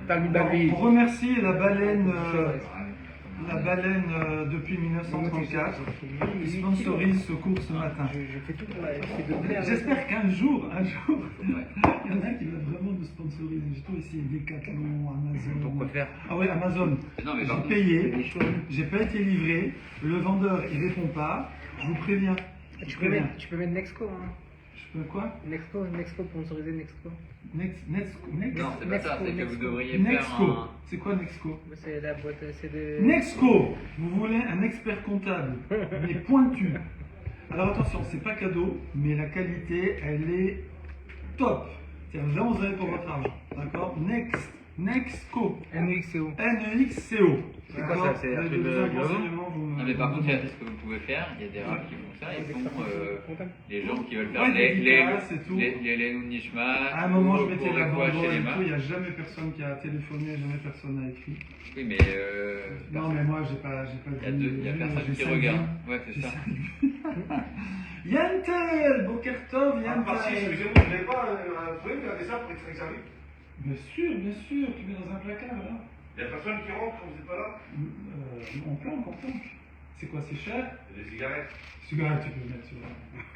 On remercie la baleine depuis 1934 qui sponsorise ce cours ce matin. J'espère qu'un jour, il y en a qui veulent vraiment nous sponsoriser. J'ai tout essayé, Decathlon, Amazon. Pourquoi faire? Ah oui, Amazon. J'ai payé, j'ai pas été livré, le vendeur il répond pas, je vous préviens. Tu peux mettre Nexco. Hein. Je peux quoi? Nexco, sponsoriser Nexco. Non, c'est pas ça, c'est que vous devriez Nexco. faire un... C'est quoi Nexco? C'est la boîte, c'est de... Nexco. Vous voulez un expert comptable, mais pointu. Alors attention, c'est pas cadeau, mais la qualité, elle est top. C'est-à-dire vraiment vous avez pour votre argent. D'accord? Nexco. NEXCO. NEXCO. C'est quoi ça? C'est un truc de Non, mais par contre, il y a ce que vous pouvez faire, il y a des rares qui font ça, ils font les gens qui veulent faire Ouais, les dédicaces et tout. Lénou Nishma, À un moment, je ou mettais la quoi banderole chez les et mains. tout, il n'y a jamais personne qui a téléphoné, jamais personne n'a écrit. Oui, mais Non, mais moi, j'ai pas il y a personne qui regarde. Ouais, c'est ça. Yantel, Bokertov, Si, Yantel. excusez-moi, vous n'avez pas un problème de regarder ça pour que ça arrive? Bien sûr, tu mets dans un placard là. Il n'y a personne qui rentre quand vous n'êtes pas là? On planque. C'est quoi, c'est cher? Des cigarettes. Cigarette, tu peux mettre sur là.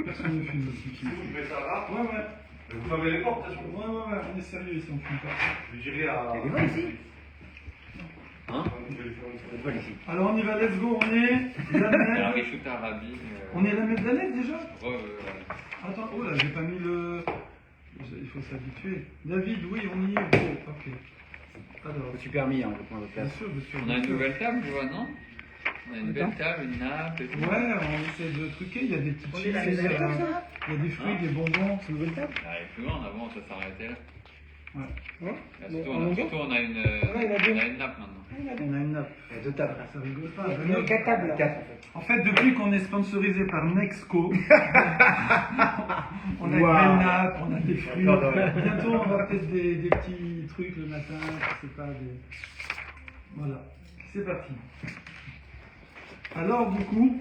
Personne ne fume ici. Si vous mettez ça là, Ouais. mais vous fermez les portes, de toute façon. Ouais, on est sérieux ici, on fume pas. Je dirais à. Il y a des vols ici. Hein? Des vols ici. Alors on y va, let's go, on est la Alors, Med. Rishut Arabi. On est la Med déjà? Ouais. Attends, oh là, j'ai pas mis le. Il faut s'habituer. David, oui, on y est, go. Ok. Alors, Je suis permis, hein, je prends votre bien place. sûr, monsieur. On a une nouvelle table, je vois, non? On a une belle table, une nappe et tout. Ouais, on essaie de truquer, il y a des petites On est chips, là, il les y a comme ça des fruits, des bonbons. C'est une nouvelle table. On arrive plus loin, avant ça s'arrêtait là. Ouais. Là, Bon, surtout, en on a, longueur surtout, on a une nappe maintenant. On a une nappe. Il y a deux tables. Ça rigole pas. Il y a 4 tables là. 4 En fait, depuis qu'on est sponsorisé par Nexco, on a une Wow. belle nappe, on a des fruits. D'accord. Bientôt, on va peut-être des petits trucs le matin, je sais pas, des... Voilà, c'est parti. Alors, du coup,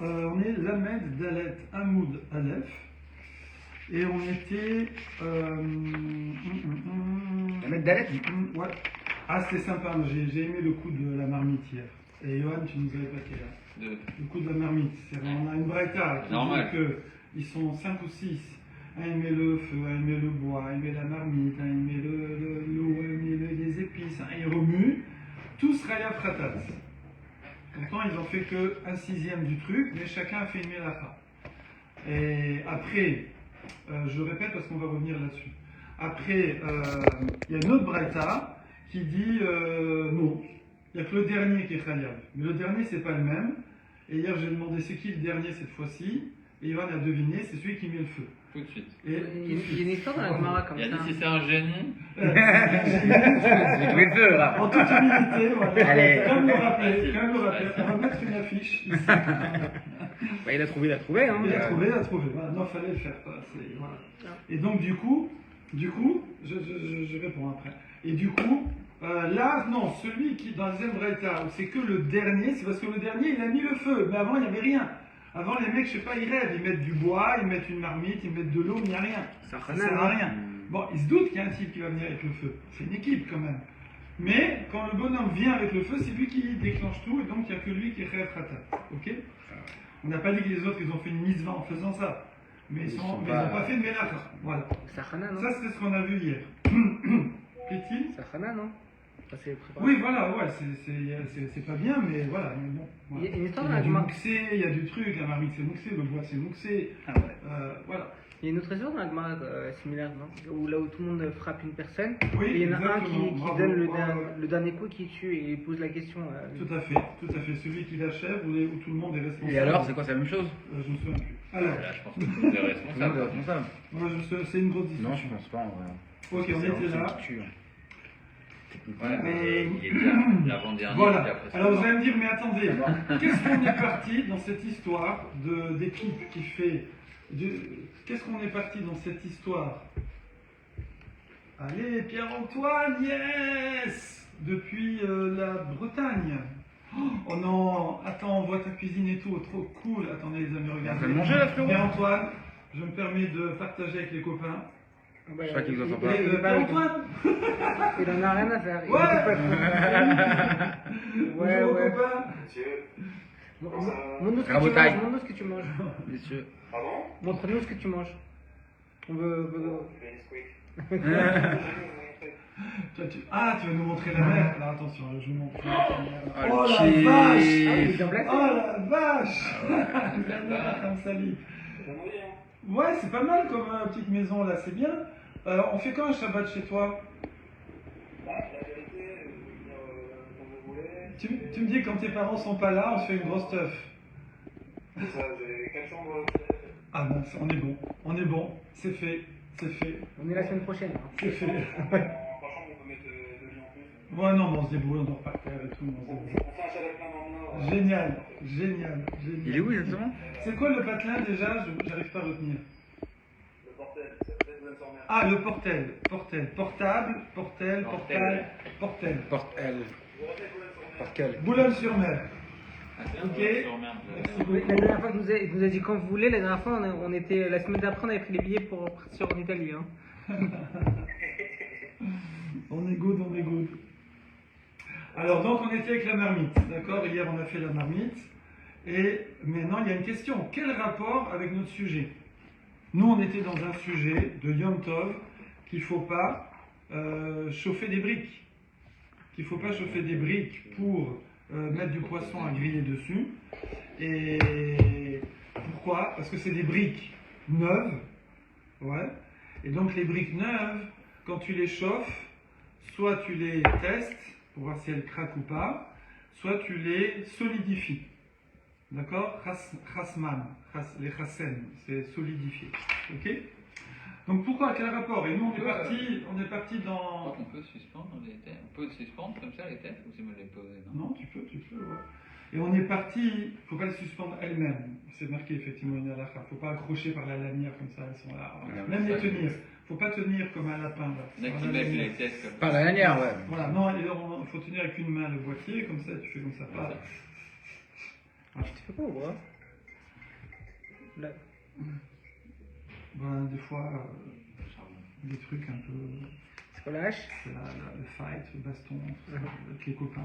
on est Lamed, Dalet, Hamoud, Aleph. Et on était... Lamed, Dalet. Ouais. Ah, c'était sympa, moi, j'ai aimé le coup de la marmite hier. Et Johan, tu nous avais pas été là. Le coup de la marmite. On a une braïta qui Normal. dit qu'ils sont 5 ou 6. Un aimait le feu, un aimait le bois, un aimait la marmite, un aimait l'eau, un aimait les épices. Ils remuent. Tous raya fratat. Pourtant, ils ont fait que 1/6 du truc, mais chacun a fait une mélacha. Et après, je répète parce qu'on va revenir là-dessus. Après, il y a une autre braïta qui dit non. Il n'y a que le dernier qui est khayab. Mais le dernier, c'est pas le même. Et hier, j'ai demandé c'est qui le dernier cette fois-ci. Et Ivan a deviné, c'est celui qui met le feu. Tout de suite. Et Il y a une histoire dans la Gemara comme Il a ça. dit si c'est un génie. J'ai trouvé le feu là. En toute humilité, voilà. Allez. Comme le rappeler, on va mettre une affiche ici. Bah, il a trouvé, hein. Il a trouvé. Voilà. Non, fallait le faire. Voilà. Et donc, du coup, je réponds après. Et du coup, là, non, celui qui, dans le deuxième braïta, où c'est que le dernier, c'est parce que le dernier, il a mis le feu. Mais avant, il n'y avait rien. Avant, les mecs, je sais pas, ils rêvent. Ils mettent du bois, ils mettent une marmite, ils mettent de l'eau, mais il n'y a rien. Ça sert à rien. Bon, ils se doutent qu'il y a un type qui va venir avec le feu. C'est une équipe quand même. Mais quand le bonhomme vient avec le feu, c'est lui qui déclenche tout, et donc il n'y a que lui qui est Khayav Khatat. Ok? On n'a pas dit que les autres, ils ont fait une mitzvah en faisant ça. Mais ils n'ont pas fait de mélacha. Voilà. Sachana, non? Ça, c'est ce qu'on a vu hier. Plaît-il? Sachana, non? Ça, c'est préparé. Oui, voilà, ouais, c'est pas bien, mais voilà. Mais bon, voilà. Il y a une histoire Il y dans a la du Gemara. mouxé, il y a du truc, la marmite c'est mouxé, le bois c'est mouxé. Voilà. Il y a une autre histoire dans la Gemara similaire, non? Où là où tout le monde frappe une personne, Oui, et il y en a un exactement. qui Bravo. donne Ouais. le dernier coup qui tue et il pose la question. Tout à fait. Celui qui l'achève où tout le monde est responsable. Et alors, c'est quoi, c'est la même chose? Je me souviens plus. Alors, Là, je pense que vous êtes C'est responsable. responsable. moi, c'est une grosse discussion. Non, je pense pas en vrai. Ok, on était là. C'est qui tue. Ouais, mais il est déjà l'avant-dernier. Voilà. il est après Alors vous ça. allez me dire, mais attendez, qu'est-ce qu'on est parti dans cette histoire d'équipe qui fait... Qu'est-ce qu'on est parti dans cette histoire? Allez, Pierre-Antoine, yes! Depuis la Bretagne. Oh non, attends, on voit ta cuisine et tout, trop cool. Attendez les amis, On regardez. va manger là, Flo. Pierre-Antoine, je me permets de partager avec les copains. bah, Je crois qu'il doit il- faire pas. il- il- Et Antoine. Il en a rien à faire. Il Ouais. écoute pas trop. Ouais, Bonjour, ouais. copain. Monsieur. Montre-nous ce que tu Rabotaille. manges. Montre-nous ce que tu manges. Messieurs. Pardon? Montre-nous ce que tu manges. On veut. Je vais Nesquik. Toi, tu vas nous montrer la mer. Alors attention, je vous montre. Ah, Oh le la cheese. vache. Ah, il est bien placé. Oh la vache. La mer comme ça lit. Ouais, c'est pas mal comme petite maison là, c'est bien. On fait quand un Shabbat chez toi? Tu me dis quand tes parents sont pas là, on se fait une grosse teuf. Ça, j'ai 4 chambres. Ah bon, on est bon, c'est fait, On est la semaine prochaine. hein. c'est fait. Franchement, on peut mettre 2 lits en plus. Ouais, non, mais on se débrouille, on dort par terre et tout. On fait un chalet plein dans le nord. Génial. Il est où exactement? C'est quoi le patelin déjà? J'arrive pas à retenir. Le portel, c'est peut-être Boulogne-sur-Mer. Ah, le portel, portable, portel. Porte-L. Vous retenez Boulogne-sur-Mer. Porte-L. Boulogne-sur-Mer. Ah, c'est Ok. sur merde. Oui, la dernière fois que il nous a dit quand vous voulez, la dernière fois on était la semaine d'après on avait pris les billets pour partir en Italie. Hein. On est good. Alors donc on était avec la marmite, d'accord? Hier on a fait la marmite. Et maintenant il y a une question. Quel rapport avec notre sujet? Nous on était dans un sujet de Yom Tov qu'il ne faut pas chauffer des briques. Qu'il ne faut pas chauffer des briques pour mettre du poisson à griller dessus. Et pourquoi? Parce que c'est des briques neuves. Ouais. Et donc les briques neuves, quand tu les chauffes, soit tu les testes pour voir si elles craquent ou pas, soit tu les solidifies. D'accord? Les chassen, c'est solidifié. Ok? Donc pourquoi? Quel rapport? Et nous on est parti dans... On peut suspendre les têtes. On peut suspendre comme ça les têtes ou c'est me les poser? Non, tu peux, ouais. Et on est parti, il ne faut pas les suspendre elles-mêmes. C'est marqué effectivement une halakha. Il ne faut pas accrocher par la lanière comme ça, elles sont là. Non, Même les ça, tenir. Il ne faut pas tenir comme un lapin. Là. Il y en a Par qui la mettent lanière. les têtes comme Par la lanière, ouais. Voilà, non, il faut tenir avec une main le boîtier, comme ça, tu fais comme ça. Pas... Tu fais quoi au bras Là. Voilà, des fois, des trucs un peu... C'est quoi la hache? C'est le fight, le baston, tout ça, avec les copains.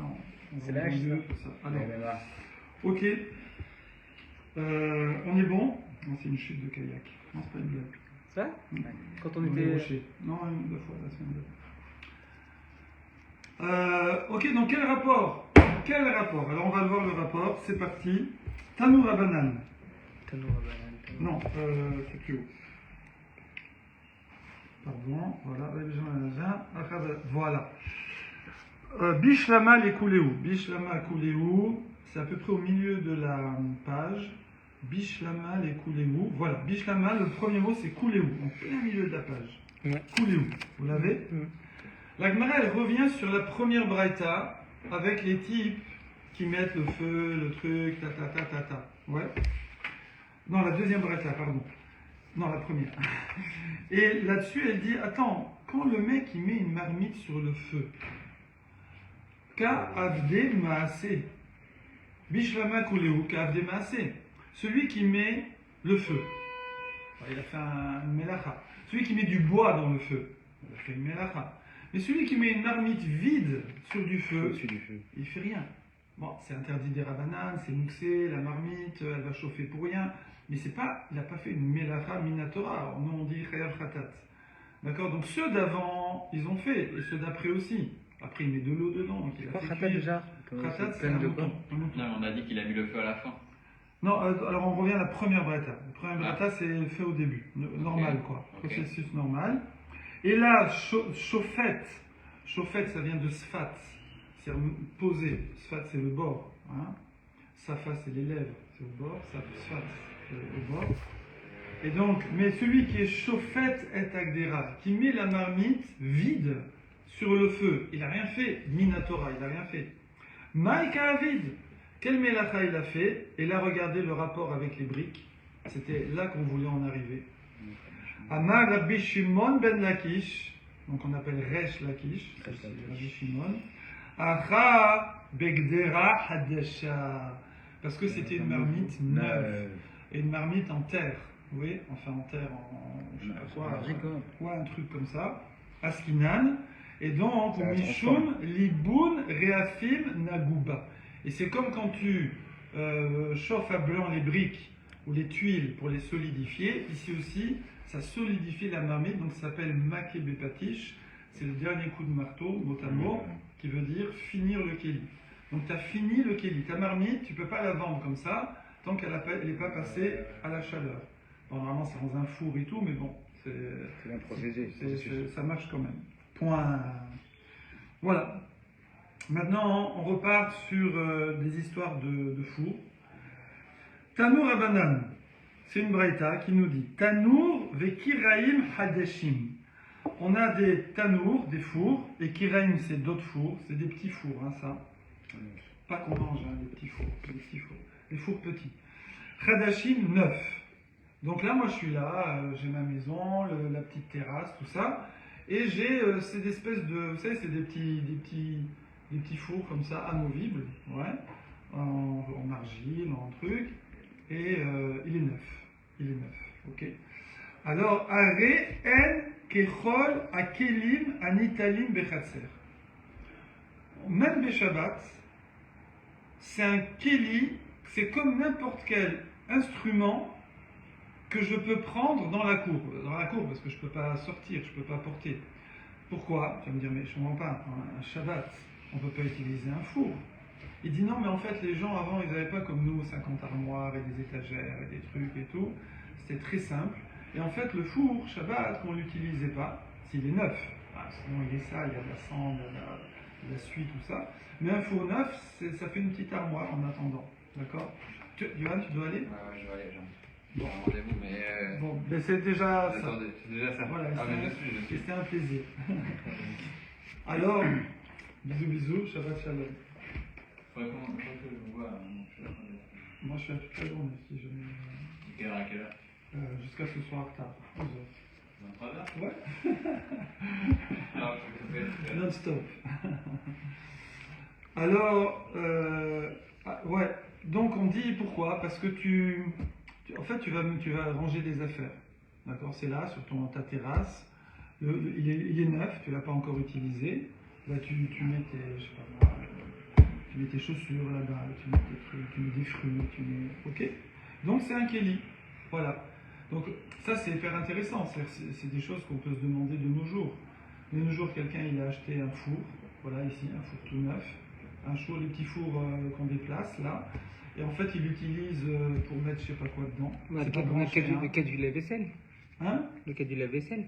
C'est la hache, ça. tout ça. Alors, Ouais, voilà. ok. On est bon? Non, c'est une chute de kayak. Non, c'est pas une blague. Ça Quand on Dans les était. rochers. Non, une deux fois la semaine dernière. Ok, donc quel rapport? Alors on va voir le rapport, c'est parti. Tanour à banane. Non, c'est plus haut. Pardon, voilà. Bishlama les Kouléou. Bishlama Kouléou, c'est à peu près au milieu de la page. Bishlama les Kouléou. Voilà, Bishlama, le premier mot c'est Kouléou, en plein milieu de la page. Ouais. Kouléou, vous l'avez? La Gemara, elle revient sur la première braïta avec les types qui mettent le feu, le truc, ta. Ouais. Non, la deuxième braïta, pardon. Non, la première. Et là-dessus, elle dit, attends, quand le mec il met une marmite sur le feu, ka avde maasé, bishlama kuleu, ka avde maasé, celui qui met le feu, il a fait un melacha. Celui qui met du bois dans le feu, il a fait une melacha. Mais celui qui met une marmite vide sur du feu, Au-dessus du feu. il fait rien. Bon, c'est interdit des rabananes, c'est mouxé, la marmite, elle va chauffer pour rien. Mais c'est pas, il n'a pas fait une melacha minatora. Alors, nous on dit chayav khatat. D'accord? Donc ceux d'avant, ils ont fait, et ceux d'après aussi. Après, il met de l'eau dedans. Donc il a Quoi, fait Khatat cuire. déjà Khatat, c'est plein un de mouton. Un mouton. Non, on a dit qu'il a mis le feu à la fin. Non, alors on revient à la première braïta. La première braïta, c'est fait au début. Normal, quoi. Ok. Processus normal. Et là, chauffette. Chauffette, ça vient de sfat. C'est-à-dire poser. Sfat, c'est le bord. Hein. Safa, c'est les lèvres. C'est au bord. Sfat, c'est au bord. Et donc, mais celui qui est chauffette est agdera, qui met la marmite vide sur le feu. Il n'a rien fait. Minatora, il n'a rien fait. Maïka vide. Quel mélacha il a fait? Et là, regardez le rapport avec les briques. C'était là qu'on voulait en arriver. Amar Rabbi Shimon ben Lakish, donc on appelle Resh Lakish, c'est Rabbi Shimon. Acha Begdera Hadesha, parce que c'était une marmite neuve, et une marmite en terre. oui, enfin en terre, je sais pas quoi, Argile, quoi. ouais, un truc comme ça, Askinan, et donc, Ça la Mishum, Liboun, Reafim, Naguba. Et c'est comme quand tu chauffes à blanc les briques ou les tuiles pour les solidifier, ici aussi, ça solidifie la marmite, donc ça s'appelle Maké Bepatish, c'est le dernier coup de marteau, mot à mot, qui veut dire finir le kéli. Donc tu as fini le kéli. Ta marmite, tu ne peux pas la vendre comme ça, tant qu'elle n'est pas passée à la chaleur. Bon, normalement, c'est dans un four et tout, mais bon, C'est bien procédé. ça marche quand même. Point. Voilà. Maintenant, on repart sur des histoires de four. Tanour Abanan, c'est une braïta qui nous dit Tanour ve kiraim hadeshim. On a des tanours, des fours, et kiraim, c'est d'autres fours, c'est des petits fours, hein, ça. Pas qu'on mange, hein, des petits fours, des fours petits. Hadashim, 9. Donc là, moi, je suis là, j'ai ma maison, la petite terrasse, tout ça, et j'ai ces espèces de, vous savez, c'est des petits fours comme ça, amovibles, ouais, en argile, en truc, et il est neuf, ok. Alors, are en kechol akelim anitalim bechatser. Même Beshabbat, c'est un keli, c'est comme n'importe quel instrument que je peux prendre dans la cour. Dans la cour, parce que je ne peux pas sortir, je ne peux pas porter. Pourquoi? Tu vas me dire, mais je ne comprends pas. Un Shabbat, on ne peut pas utiliser un four. Il dit non, mais en fait, les gens avant, ils n'avaient pas comme nous 50 armoires et des étagères et des trucs et tout. C'était très simple. Et en fait, le four, Shabbat, on ne l'utilisait pas s'il est neuf. Ah, sinon, il est sale, il y a de la cendre, il y a de la suie, tout ça. Mais un four neuf, ça fait une petite armoire en attendant. D'accord? Yohan, tu dois aller? Ouais, je vais aller, j'ai Bon. un rendez-vous, mais. Bon, ben c'est déjà ça. Attendez, c'est déjà ça. Voilà, Ah, mais je suis. c'était un plaisir. Alors, bisous, Shabbat Shalom. Faudrait que je vous vois. Je suis là. Moi, je suis à toute la journée, si je Quelle heure à quelle heure? jusqu'à ce soir tard, 11h. 23h? Ouais, Non, je suis coupé. non-stop. Alors, ouais, donc on dit pourquoi? Parce que en fait, tu vas ranger des affaires. D'accord? C'est là, sur ta terrasse. Il est neuf, tu ne l'as pas encore utilisé. Là, tu mets tes, je sais pas moi, tu mets tes chaussures là-bas, tu mets tes trucs, tu mets des fruits, tu mets. Ok? Donc c'est un kéli. Voilà. Donc ça c'est hyper intéressant. C'est des choses qu'on peut se demander de nos jours. De nos jours, quelqu'un il a acheté un four. Voilà ici, un four tout neuf. Un four, les petits fours qu'on déplace là. Et en fait, il l'utilise pour mettre je sais pas quoi dedans. Le C'est pas branché, hein. cas du lave-vaisselle. Hein? Le cas du lave-vaisselle.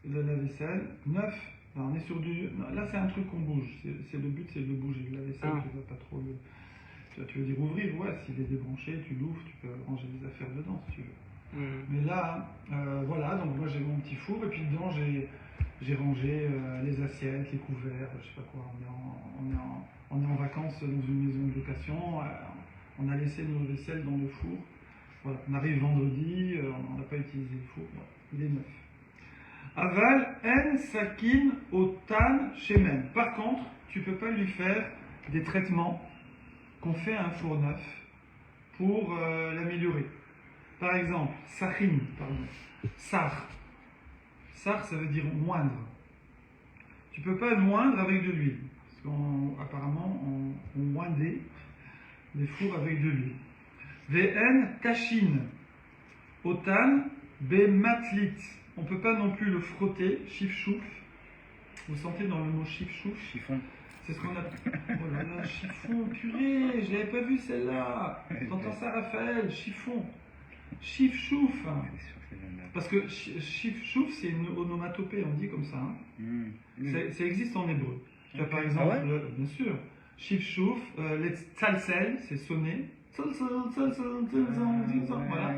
Le lave-vaisselle, neuf. Alors, on est sur du. Non, là, c'est un truc qu'on bouge. C'est le but, c'est de le bouger. Le lave-vaisselle, Ah. tu vas pas trop le. Tu veux dire ouvrir, ouais, s'il est débranché, tu l'ouvres, tu peux ranger des affaires dedans si tu veux. Mais là, voilà, donc moi j'ai mon petit four et puis dedans j'ai rangé les assiettes, les couverts, je sais pas quoi. On est en vacances dans une maison de location, on a laissé nos vaisselles dans le four. Voilà, on arrive vendredi, on n'a pas utilisé le four, voilà, il est neuf. Aval en sakin otan shemen. Par contre, tu peux pas lui faire des traitements qu'on fait à un four neuf pour l'améliorer. Par exemple, sachin, pardon. Sar. Sar, ça veut dire moindre. Tu peux pas moindre avec de l'huile. Parce qu'apparemment, on moindait les fours avec de l'huile. Vn tachin. Otan be matlit. On peut pas non plus le frotter. Chif chouf. Vous sentez dans le mot chif chouf? Chiffon. C'est ce qu'on appelle. Oh là là, chiffon, purée, je l'avais pas vu celle-là. T'entends ça, Raphaël? Chiffon. Chif chouf. Parce que chif chouf, c'est une onomatopée, on dit comme ça. Hein. Ça existe en hébreu. Tu as par exemple, Ah ouais, bien sûr, chif chouf, les tsalsel, c'est sonner. Voilà.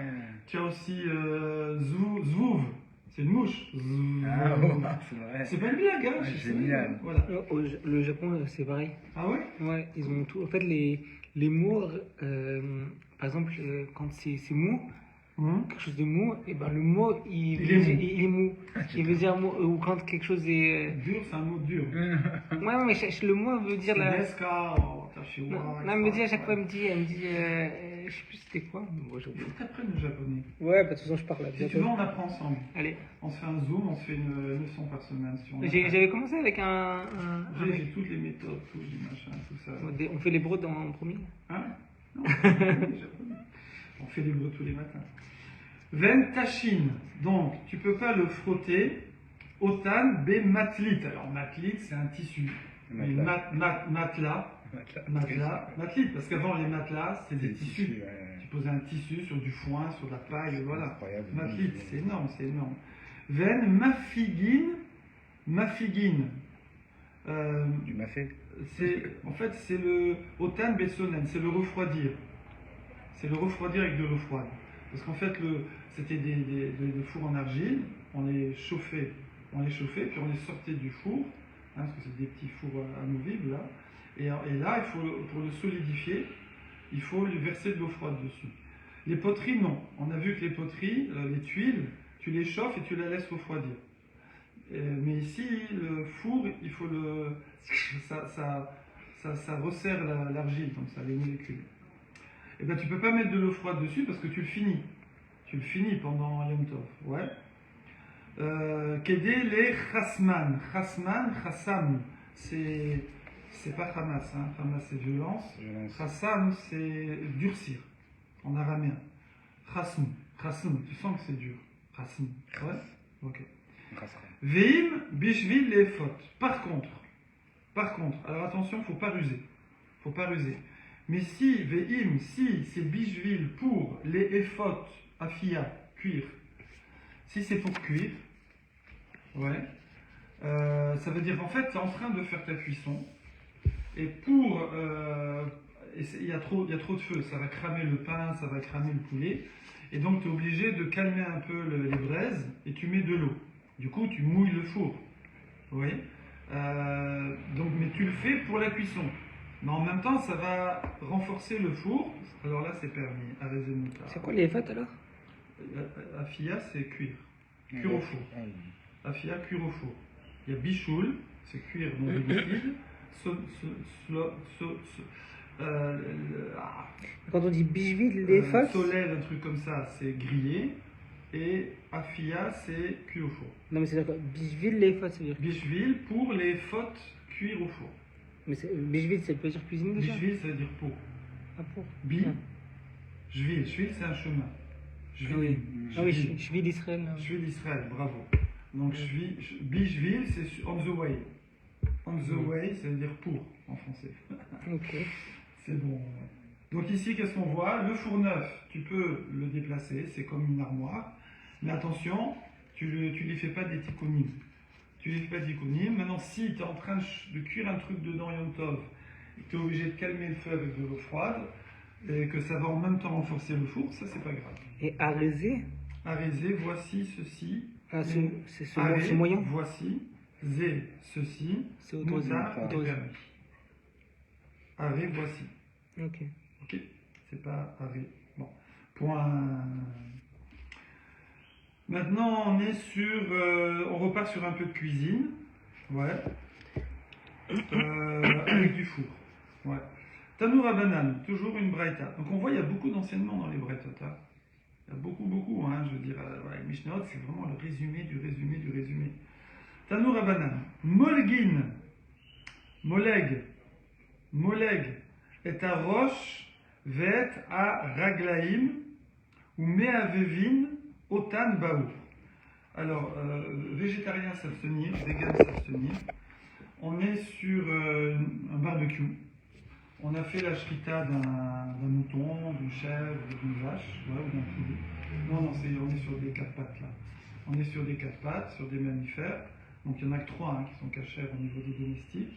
Tu as aussi zvouv, c'est une mouche. Ah ouais, c'est vrai. C'est pas une blague, hein? Ouais, génial. Voilà. Le Japon, c'est pareil. Ah ouais? Ouais, ils ont tout. En fait, les mots, par exemple, quand c'est mou, quelque chose de mou, et ben le mot il est mou. Il veut dire mou. Ou quand quelque chose est. Dur, c'est un mot dur. Ouais, mais le mot veut dire la. Non, Non, elle me dit à chaque fois, elle me dit, Je sais plus c'était quoi. Mais bon, j'ai Il oublié. faut que tu apprennes le japonais. Ouais, bah, de toute façon, je parle là. Si tu veux, on apprend ensemble. Allez. On se fait un zoom, on se fait une leçon par semaine. Si on J'avais commencé avec un J'ai toutes les méthodes, tous les machins, tout ça. On fait les brodes en premier. Hein? Non, japonais. On fait les bruits tous les matins. Ven tashin. Donc, tu peux pas le frotter. Otan be matlit. Alors, matlit, c'est un tissu. Mais matelas. Matlit, parce qu'avant, les matelas, c'était des tissus. Tu posais un tissu sur du foin, sur de la paille, voilà. Incroyable. Matlit, c'est énorme, c'est énorme. Ven mafigin. Mafigin. Du mafé. En fait, c'est le otan bessonen, c'est le refroidir. C'est le refroidir avec de l'eau froide. Parce qu'en fait, c'était des fours en argile, on les chauffait, puis on les sortait du four, hein, parce que c'est des petits fours amovibles là. Et là, pour le solidifier, il faut lui verser de l'eau froide dessus. Les poteries, non. On a vu que les poteries, les tuiles, tu les chauffes et tu les laisses refroidir. Mais ici, le four, il faut ça resserre l'argile comme ça, les molécules. Et ben tu peux pas mettre de l'eau froide dessus parce que tu le finis. Tu le finis pendant Yom Tov. Ouais. Kedé les chasman. Chasman, chassam. C'est pas Hamas. Hein. Hamas c'est violence. Chassam c'est durcir. En araméen. Chasm. Chasm. Tu sens que c'est dur. Chasm. Ouais. Ok. Veim bishvil les fautes. Par contre, alors attention, faut pas ruser. Mais si c'est bishvil pour les efot afia, cuire, si c'est pour cuire, ouais, ça veut dire qu'en fait, tu es en train de faire ta cuisson, et il y a trop de feu, ça va cramer le pain, ça va cramer le poulet, et donc tu es obligé de calmer un peu les braises, et tu mets de l'eau. Du coup, tu mouilles le four, oui. Mais tu le fais pour la cuisson. Mais en même temps, ça va renforcer le four. Alors là, c'est permis. C'est quoi les fêtes alors? Afia, c'est cuire. Cuire au four. Afia, cuire au four. Il y a bichoul, c'est cuire dans le liquide. Quand on dit bishvil, les fêtes? Soleil, un truc comme ça, c'est grillé. Et afia, c'est cuit au four. Non, mais c'est d'accord. Bishvil, les fêtes, ça veut dire. Bishvil, pour les fautes, cuire au four. Mais bishvil, ça peut dire cuisiner déjà? Bishvil, ça veut dire pot. Ah, pour. Jvil, c'est un chemin. Jvil d'Israël. Jvil d'Israël, bravo. Donc, Bishvil, c'est on the way. On the way, ça veut dire pour, en français. Ok. C'est bon. Donc ici, qu'est-ce qu'on voit? Le four neuf, tu peux le déplacer, c'est comme une armoire. Mais attention, tu lui fais pas des tikkunim. Maintenant, si tu es en train de cuire un truc dedans Yom Tov, et que tu es obligé de calmer le feu avec de l'eau froide, et que ça va en même temps renforcer le four, ça c'est pas grave. Et araiser? Araiser, voici ceci. Ah, c'est ce moyen? Voici, zé, ceci, c'est autorisé. permis. Arrêt, voici. Ok. Ok, c'est pas arrêt. Bon, point. Maintenant, on repart sur un peu de cuisine, ouais, avec du four, ouais. Tanoura banane, toujours une braïta. Donc on voit, il y a beaucoup d'enseignements dans les braïtot, hein. Il y a beaucoup, hein, je veux dire, ouais, Mishnah, c'est vraiment le résumé du résumé. Tanoura banane, molgin, moleg, est à roche, vet à raglaim, ou meavevin, otan baou. Alors, végétarien s'abstenir, vegan s'abstenir. On est sur un barbecue. On a fait la shrita d'un mouton, d'une chèvre, d'une vache, ouais, ou d'un poulet. Non, on est sur des 4 pattes là. On est sur des 4 pattes, sur des mammifères. Donc il n'y en a que 3 hein, qui sont cachers au niveau des domestiques.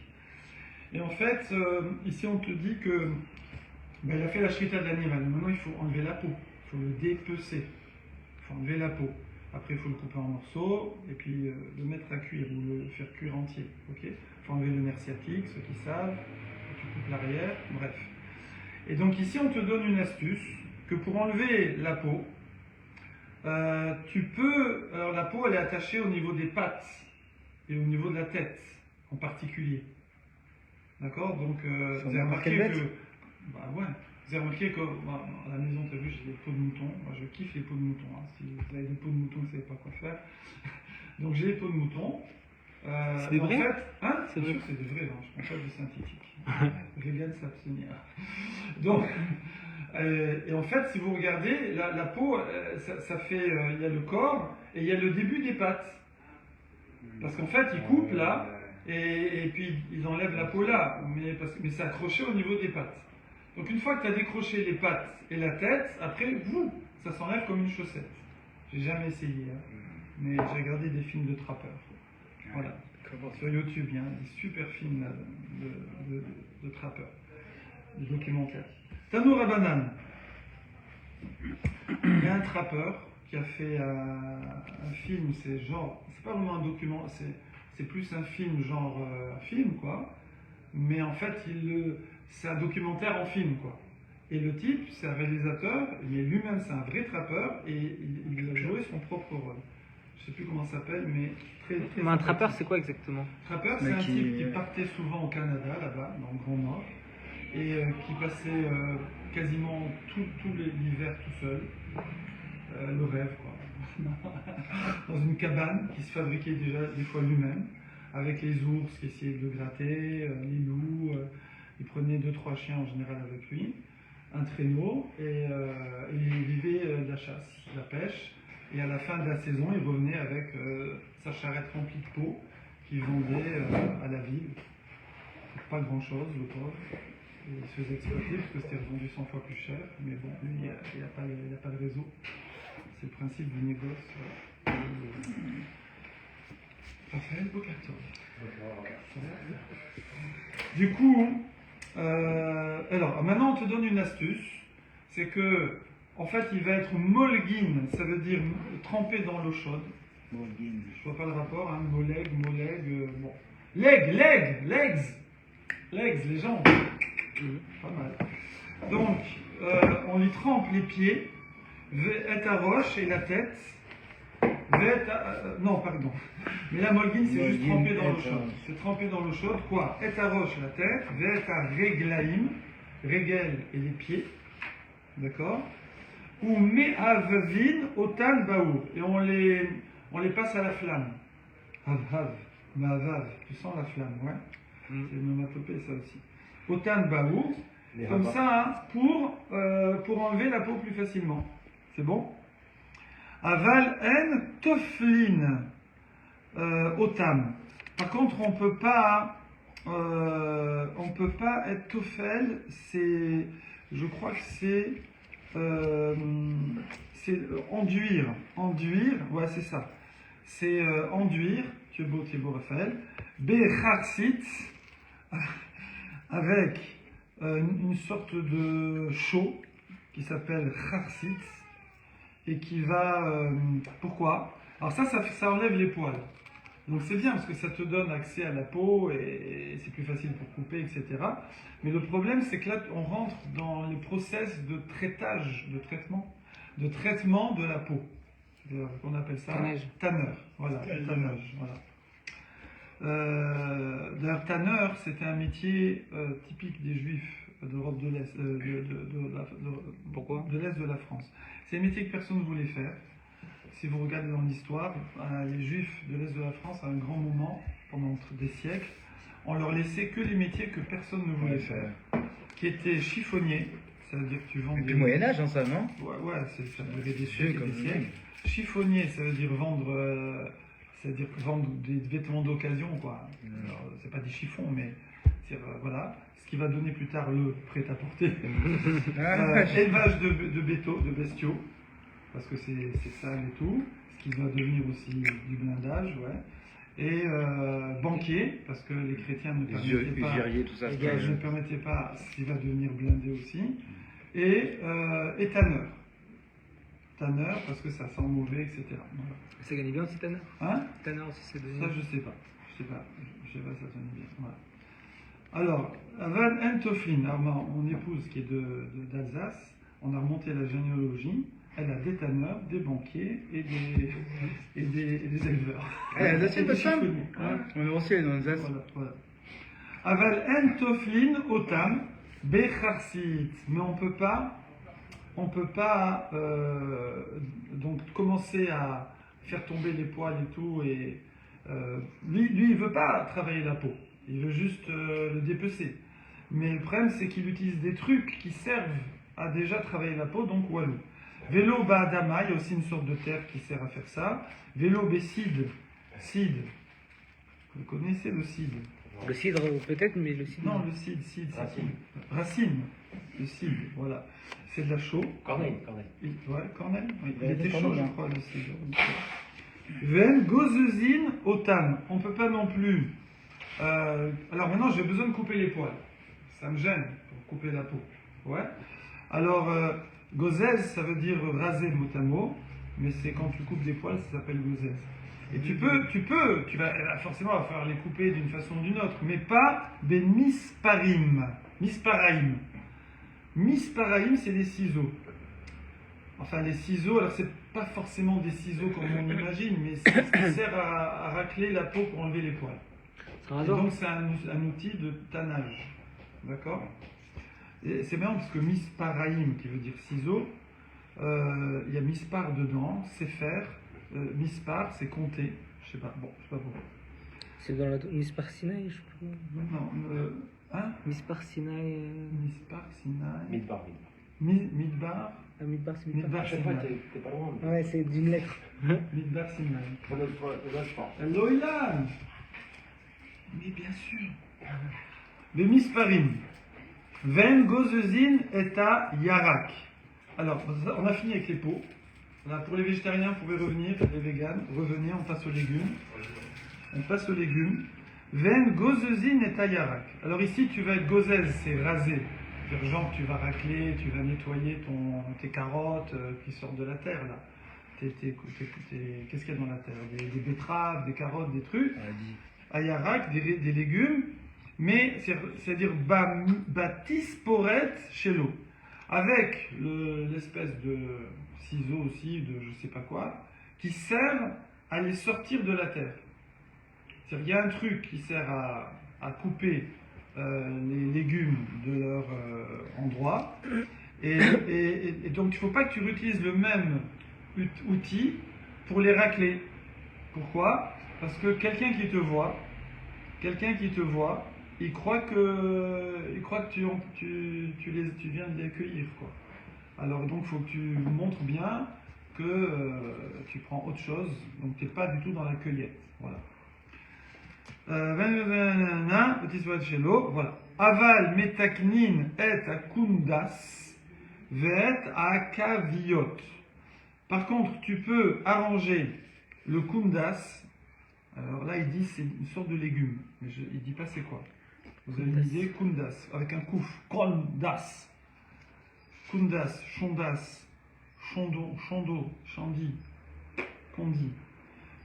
Et en fait, ici on te dit que il a fait la shrita de l'animal. Maintenant il faut enlever la peau, il faut le dépecer, il faut enlever la peau. Après il faut le couper en morceaux et puis le mettre à cuire ou le faire cuire entier. Il faut enlever le nerf sciatique, ceux qui savent, tu coupes l'arrière, bref. Et donc ici on te donne une astuce que pour enlever la peau, tu peux. Alors la peau elle est attachée au niveau des pattes et au niveau de la tête en particulier. D'accord? Donc vous avez remarqué que. Bah ouais. Vous avez remarqué que à la maison, tu as vu, j'ai des peaux de mouton. Moi, je kiffe les peaux de mouton. Hein. Si vous avez des peaux de mouton, vous ne savez pas quoi faire. Donc, j'ai les peaux de mouton. C'est des vrais? En fait, hein, C'est bien vrai. sûr, c'est des vrais. Je prends pas du synthétique. Vegan s'abstenir. Donc, et en fait, si vous regardez, la peau, ça fait, il y a le corps et il y a le début des pattes. Parce qu'en fait, ils coupent là et puis ils enlèvent la peau là, mais c'est accroché au niveau des pattes. Donc une fois que tu as décroché les pattes et la tête, après, ça s'enlève comme une chaussette. J'ai jamais essayé, hein. Mais j'ai regardé des films de trappeurs. Voilà. Sur YouTube, il y a des super films là, de trappeurs, des documentaires. Tanour Abanan. Il y a un trappeur qui a fait un film, c'est pas vraiment un document, c'est plus un film, genre un film quoi, mais en fait c'est un documentaire en film quoi. Et le type, c'est un réalisateur, mais lui-même c'est un vrai trappeur et il a joué son propre rôle. Je sais plus comment ça s'appelle, mais très Mais un trappeur, c'est quoi exactement? Trappeur, c'est un type qui partait souvent au Canada, là-bas, dans le Grand Nord, et qui passait quasiment tout l'hiver tout seul. Le rêve, quoi. Dans une cabane qui se fabriquait déjà des fois lui-même, avec les ours qui essayaient de le gratter, les loups. Il prenait 2-3 chiens en général avec lui, un traîneau, et il vivait de la chasse, de la pêche. Et à la fin de la saison, il revenait avec sa charrette remplie de peau qu'il vendait à la ville. Pas grand-chose, le pauvre. Et il se faisait exploiter parce que c'était revendu 100 fois plus cher. Mais bon, lui, il n'a pas de réseau. C'est le principe du négoce. Raphaël Bocato. Du coup, alors maintenant on te donne une astuce. C'est que, en fait, il va être molguine, ça veut dire trempé dans l'eau chaude. Molguine. Je vois pas le rapport, hein. Moleg, bon. Legs, les jambes. Pas mal. Donc, on lui trempe les pieds, et à roche et la tête. Non, pardon. Mais la molguine, c'est juste trempé dans l'eau chaude. C'est trempé dans l'eau chaude, quoi? Et à roche la tête, et à réglaïm, régel et les pieds. D'accord? Ou me'avvin otan baour. Et on les passe à la flamme. Avav, ma'avav. Tu sens la flamme, ouais? C'est une onomatopée, ça aussi. Otan baour. Comme ça, hein, pour enlever la peau plus facilement. C'est bon? Aval en toflin otam. Par contre, on peut pas être tofel. Je crois que c'est enduire. Enduire, ouais, c'est ça. C'est enduire. Tu es beau, Raphaël. Becharsit avec une sorte de chaux qui s'appelle charsit et qui va. Pourquoi? Alors ça enlève les poils. Donc c'est bien parce que ça te donne accès à la peau et c'est plus facile pour couper, etc. Mais le problème c'est que là on rentre dans les process de traitement de la peau. On appelle ça tanneur. Voilà, tannage. Voilà. D'ailleurs, tanneur, c'était un métier typique des Juifs d'Europe de l'Est, Pourquoi? de l'Est de la France. C'est un métier que personne ne voulait faire. Si vous regardez dans l'histoire, les Juifs de l'Est de la France, à un grand moment, pendant des siècles, on leur laissait que les métiers que personne ne voulait faire, qui étaient chiffonniers, ça veut dire que tu vends Depuis le Moyen-Âge, hein, ça, non? Ouais, ça durait des siècles et des siècles. Chiffonnier, ça veut dire vendre des vêtements d'occasion, quoi. Alors, c'est pas des chiffons, mais c'est, voilà, ce qui va donner plus tard le prêt-à-porter. Élevage de bestiaux, parce que c'est sale et tout, ce qui va devenir aussi du blindage, ouais. Et banquier, parce que les chrétiens ne permettaient pas, usurier, tout ça, ne permettaient pas, ce qui va devenir blindé aussi. Et tanneur. Tanneur, parce que ça sent mauvais, etc. Voilà. Ça gagne bien aussi, Tanner? Hein? Tanner aussi, c'est devenu. Ça, je sais pas. Je sais pas, ça sonne bien. Voilà. Alors, Van Entoflin, mon épouse qui est d'Alsace, on a remonté la généalogie. Elle a des tanneurs, des banquiers et des éleveurs. Elle a des chiffonniers. On est aussi dans Alsace. Voilà. Aval Entoflin Otam, Becharsit, mais on peut pas donc commencer à faire tomber les poils et tout. Et lui, il veut pas travailler la peau, il veut juste le dépecer. Mais le problème, c'est qu'il utilise des trucs qui servent à déjà travailler la peau, donc walou. Vélo ba'adama, il y a aussi une sorte de terre qui sert à faire ça. Vélo bécide, cide. Vous connaissez le cide? Le cidre peut-être, mais le cidre. Non, le cide, Racine. Racine. Le cide, voilà. C'est de la chaux. Corneille. Ouais, Cornell. Oui, il Ouais, était chaud, Corneille, je hein. crois, le cide. Ven gozezine otam. On peut pas non plus. Alors maintenant, j'ai besoin de couper les poils. Ça me gêne pour couper la peau. Ouais. Alors, gozez, ça veut dire raser mot à mot, mais c'est quand tu coupes des poils, ça s'appelle gozez. Et tu vas forcément falloir les couper d'une façon ou d'une autre, mais pas des misparaim. Misparaim, c'est des ciseaux. Enfin, les ciseaux, alors c'est pas forcément des ciseaux comme on imagine, mais ça sert à racler la peau pour enlever les poils. Par Et hasard. donc c'est un outil de tannage. D'accord? Et c'est marrant parce que misparaim, qui veut dire ciseaux, il y a mispar dedans, c'est faire. Mispar, c'est compter. Je sais pas pourquoi. C'est dans la Mispar Sinaï, je sais pas. Non, hein? Mispar Sinaï. Mispar, Sinaï. Midbar. Midbar. Ah, Midbar, c'est Midbar. Midbar, À chaque fois, Sinaï. t'es pas loin. Ouais, c'est d'une lettre. Midbar, Sinaï. Une autre fois, je pense. Loïlan. Mais bien sûr. Le misparim. Ven gozezin et à yarak. Alors, on a fini avec les pots. Là, pour les végétariens, vous pouvez revenir, les véganes, revenez, on passe aux légumes. Ven gozezin et à yarak. Alors ici, tu vas être gozez, c'est raser. C'est-à-dire, genre, tu vas racler, tu vas nettoyer tes carottes qui sortent de la terre, là. Qu'est-ce qu'il y a dans la terre? Des betteraves, des carottes, des trucs. Ayarak, des légumes, mais c'est-à-dire batisporet chez l'eau, avec l'espèce de ciseau aussi, de je sais pas quoi, qui sert à les sortir de la terre. C'est-à-dire, il y a un truc qui sert à couper les légumes de leur endroit, et donc il ne faut pas que tu réutilises le même outil pour les racler. Pourquoi? Parce que quelqu'un qui te voit, il croit que tu viens de les cueillir, quoi. Alors donc il faut que tu montres bien que tu prends autre chose, donc tu n'es pas du tout dans la cueillette. Voilà. Petit soit chez l'eau, voilà. Aval metaknin et akundas vet akaviot. Par contre, tu peux arranger le kundas. Alors là, il dit c'est une sorte de légume, mais il dit pas c'est quoi. Vous avez une idée? Kundas, avec un kouf. Kundas. Kundas, chondas, chondo, chandi, condi.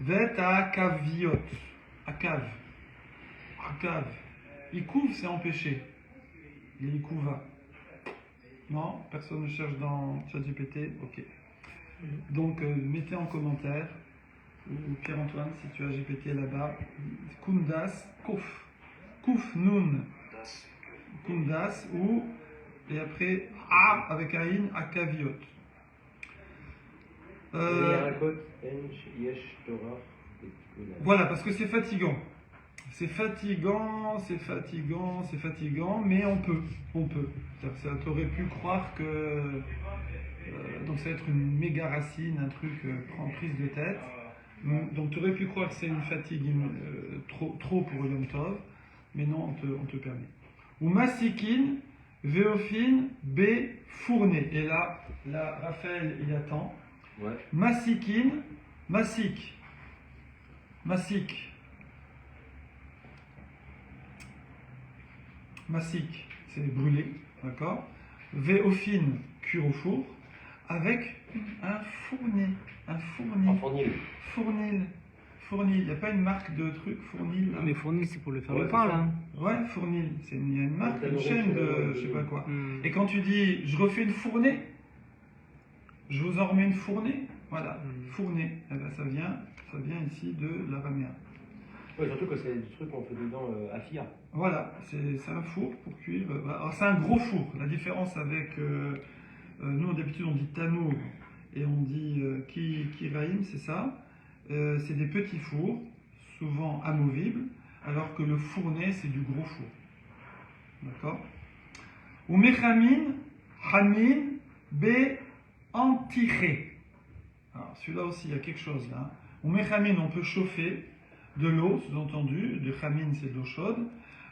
Vet à akaviot. Akav. Ikouv, c'est empêcher. Il ikouva. Non? Personne ne cherche dans ChatGPT? Ok. Donc, mettez en commentaire, ou Pierre-Antoine, si tu as GPT là-bas, Kundas, Kouf, Nun, Kundas, ou, et après, avec un in, Akaviot. Voilà, parce que c'est fatigant. C'est fatigant, mais on peut. Ça t'aurait pu croire que... donc ça va être une méga racine, un truc en prise de tête. Donc tu aurais pu croire que c'est une fatigue trop pour Yom Tov, mais non, on te permet. Ou Masikin, Véophine, B, fourné. Et là, Raphaël, il attend. Ouais. Masikin, Masik. Masik, c'est brûlé, d'accord? Véophine, cuire au four, avec un fournil. En fournil. Fournil. Il n'y a pas une marque de truc, fournil là? Mais fournil, c'est pour le faire Ouais, le pain, c'est ça. là. Ouais, fournil. Il y a une marque, une chaîne de je sais pas quoi. Hmm. Et quand tu dis je refais une fournée, je vous en remets une fournée, voilà, fournée. Eh ben, ça vient ici de l'araméen. Ouais, surtout que c'est du truc qu'on fait dedans à FIA. Voilà, c'est un four pour cuire. Alors c'est un gros four. La différence avec nous d'habitude on dit tanour et on dit kiraïm, c'est ça. C'est des petits fours, souvent amovibles, alors que le fourné c'est du gros four. D'accord. Ou mechamin, hamin, be antiché. Alors celui-là aussi il y a quelque chose là. Ou mechamin, on peut chauffer de l'eau, sous-entendu, de chamin c'est de l'eau chaude,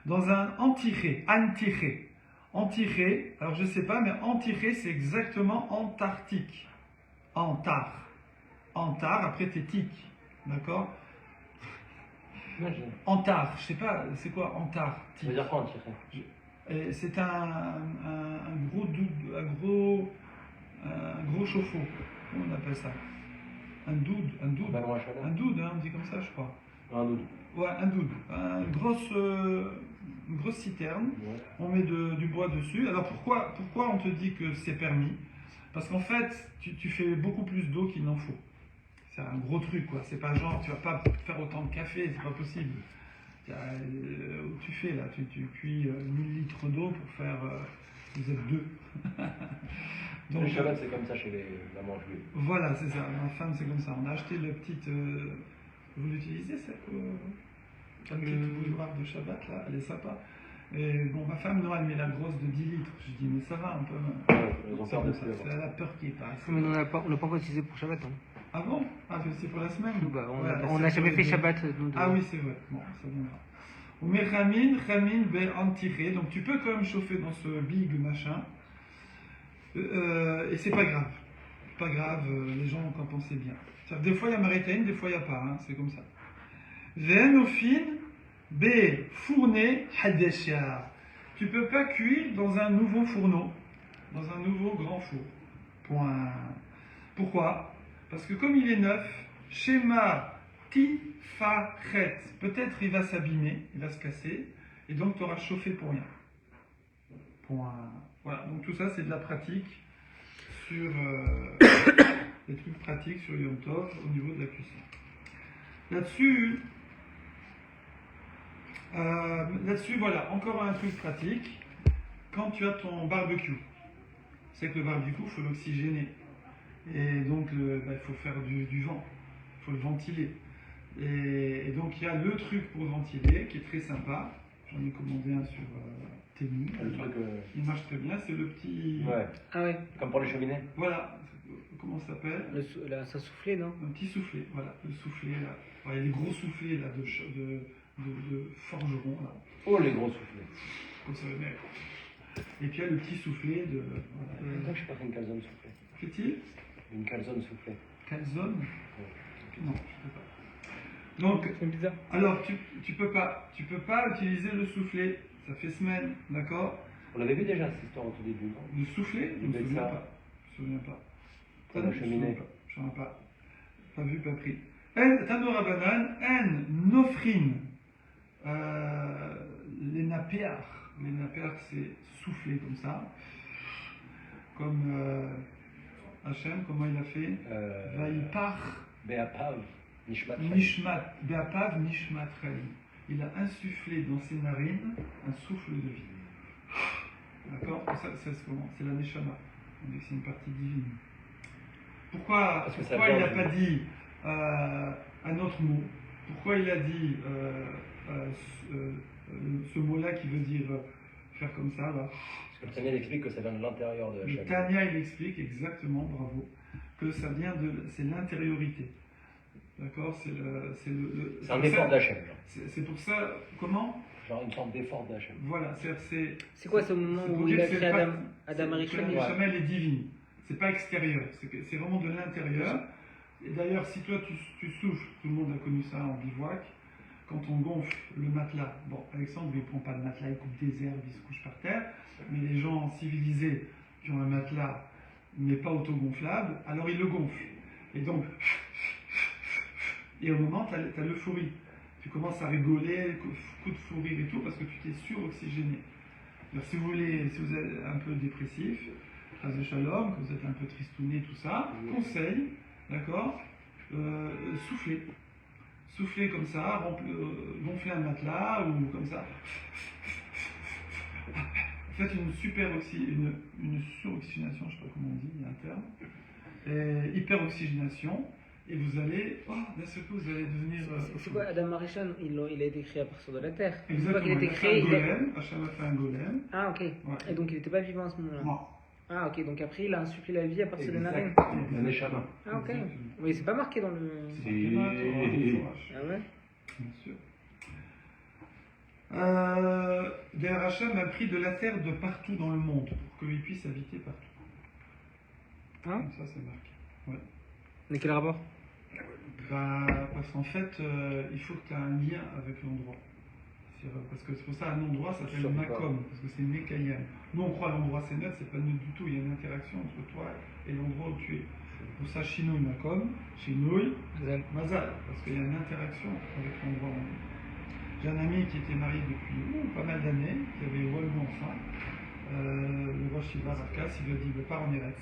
dans un antiché, antiché. Antiché, alors je sais pas, mais antiché c'est exactement antarctique. Antar. Antar, après t'es tic. D'accord. Antar, je sais pas, c'est quoi antar? Ça veut dire quoi, Antiché? C'est un gros chauffe-eau. Comment on appelle ça? Un doud. Ballon à chaleur. Un doud, hein, on dit comme ça, je crois. Un doudou. Ouais, un doud. Une grosse citerne. Ouais. On met du bois dessus. Alors pourquoi on te dit que c'est permis? Parce qu'en fait, tu fais beaucoup plus d'eau qu'il n'en faut. C'est un gros truc, quoi. C'est pas genre, tu vas pas faire autant de café, c'est pas possible. Tu fais là, tu cuis 1000 litres d'eau pour faire. Vous êtes deux. Donc, le Shabbat, c'est comme ça chez les mamans juives. Voilà, c'est ça. Ma femme, c'est comme ça. On a acheté le petit. Vous l'utilisez, cette petite bouilloire de Shabbat, là? Elle est sympa. Et bon, ma femme, non, elle met la grosse de 10 litres. Je dis, mais ça va, on peut. Ils ont peur de ça. Elle a peur qu'il n'y ait pas assez. Mais on n'a pas encore utilisé pour Shabbat. Hein. Ah bon? Ah, c'est pour la semaine? On n'a jamais fait Shabbat. Nous, ah oui, c'est vrai. Bon, ça viendra. Ou mechamin, chamin, be antiré. Donc tu peux quand même chauffer dans ce big machin. Et c'est pas grave. Pas grave, les gens ont qu'à penser bien. Des fois il y a marétaine, des fois il n'y a pas. Hein, c'est comme ça. Ve'enofin, be fourné, hadeshia. Tu peux pas cuire dans un nouveau fourneau, dans un nouveau grand four. Point. Pourquoi? Parce que comme il est neuf, schéma tifachet, peut-être il va s'abîmer, il va se casser, et donc tu auras chauffé pour rien. Point. Voilà, donc tout ça c'est de la pratique sur des trucs pratiques sur Yom Tov au niveau de la cuisson. Là-dessus, voilà, encore un truc pratique. Quand tu as ton barbecue, c'est que le barbecue, il faut l'oxygéner. Et donc, il faut faire du vent, il faut le ventiler. Et donc, il y a le truc pour ventiler qui est très sympa. J'en ai commandé un sur Temu. Le truc. Il marche très bien, c'est le petit. Ouais. Ah ouais. Comme pour les cheminées. Voilà, comment ça s'appelle? Ça soufflait, non? Un petit soufflet, voilà, le soufflet là. Il y a des gros soufflets là de forgeron là. Oh, les gros soufflets. Comme ça, le mec. Et puis il y a le petit soufflet de. Voilà, Pourquoi je sais pas fait une calzone soufflée? Fait-il? Une calzone soufflée. Calzone? Non, je ne sais pas. Donc, C'est bizarre. alors tu peux pas utiliser le soufflet. Ça fait semaine, d'accord? On l'avait vu déjà cette histoire au tout début, non? Le soufflet? Je ne me souviens pas. Je me souviens pas. Pour la cheminée. Je n'en ai pas. Pas vu, pas pris. Tanora banane, en nofrin. Les napéars. Les napéars, c'est souffler comme ça. Comme Hachem, comment il a fait? Vaïpar. Beapav, Nishmat. Nishmat. Beapav, Nishmat Chaim. Il a insufflé dans ses narines un souffle de vie. D'accord? Ça, c'est la Neshama. On dit que c'est une partie divine. Pourquoi il n'a pas dit un autre mot? Pourquoi il a dit ce mot-là qui veut dire faire comme ça là? Parce que le Tania explique que ça vient de l'intérieur de Le chaque. Tania, il explique exactement, bravo, que ça vient c'est l'intériorité. D'accord? C'est un effort d'Hachem. C'est pour ça, comment? Genre une sorte d'effort d'Hachem. Voilà, c'est quoi ce moment où il a créé Adam Arishon? La Neshama, elle est divine. C'est pas extérieur, c'est vraiment de l'intérieur. Et d'ailleurs, si toi tu souffles, tout le monde a connu ça en bivouac, quand on gonfle le matelas, bon, Alexandre, il ne prend pas le matelas, il coupe des herbes, il se couche par terre, mais les gens civilisés qui ont un matelas, mais pas autogonflable, alors ils le gonflent. Et donc, et au moment, tu as l'euphorie. Tu commences à rigoler, coup de fou rire et tout, parce que tu t'es suroxygéné. Alors, si vous êtes un peu dépressif, Chas de Shalom, que vous êtes un peu tristouné, tout ça, conseil, d'accord, soufflez. souffler comme ça, gonfler un matelas ou comme ça. Faites une une suroxygénation, je ne sais pas comment on dit, il y a un terme, et hyperoxygénation, et vous allez, d'un seul coup, vous allez devenir... C'est quoi Adam Maréchal, il a été créé à partir de la Terre. Exactement, Il a été il a fait créé. un golem, Hachem a fait un golem. Ah, ok. Ouais. Et donc il n'était pas vivant à ce moment-là. Non. Ah, ok. Donc après, il a insufflé la vie à partir de narine. Un échama. Ah, ok. Exactement. Oui, c'est pas marqué dans le. C'est marqué dans la Torah, dans le Torah. Ah ouais. Bien sûr. D'ailleurs, Hachem a pris de la terre de partout dans le monde pour qu'il puisse habiter partout. Hein? Comme ça, c'est marqué. Ouais. Mais quel rapport? Parce qu'en fait, il faut que tu aies un lien avec l'endroit. Parce que c'est pour ça un endroit s'appelle Surtout Makom, parce que c'est Mekayem. Nous, on croit l'endroit c'est neutre, c'est pas neutre du tout. Il y a une interaction entre toi et l'endroit où tu es. Pour ça, Shinouï Makom, Shinouï Mazal, parce qu'il y a une interaction avec l'endroit où on est. J'ai un ami qui était marié depuis pas mal d'années, qui avait Walou enfant. Le Rosh Shiva Rakas, il lui a dit pars en Eretz.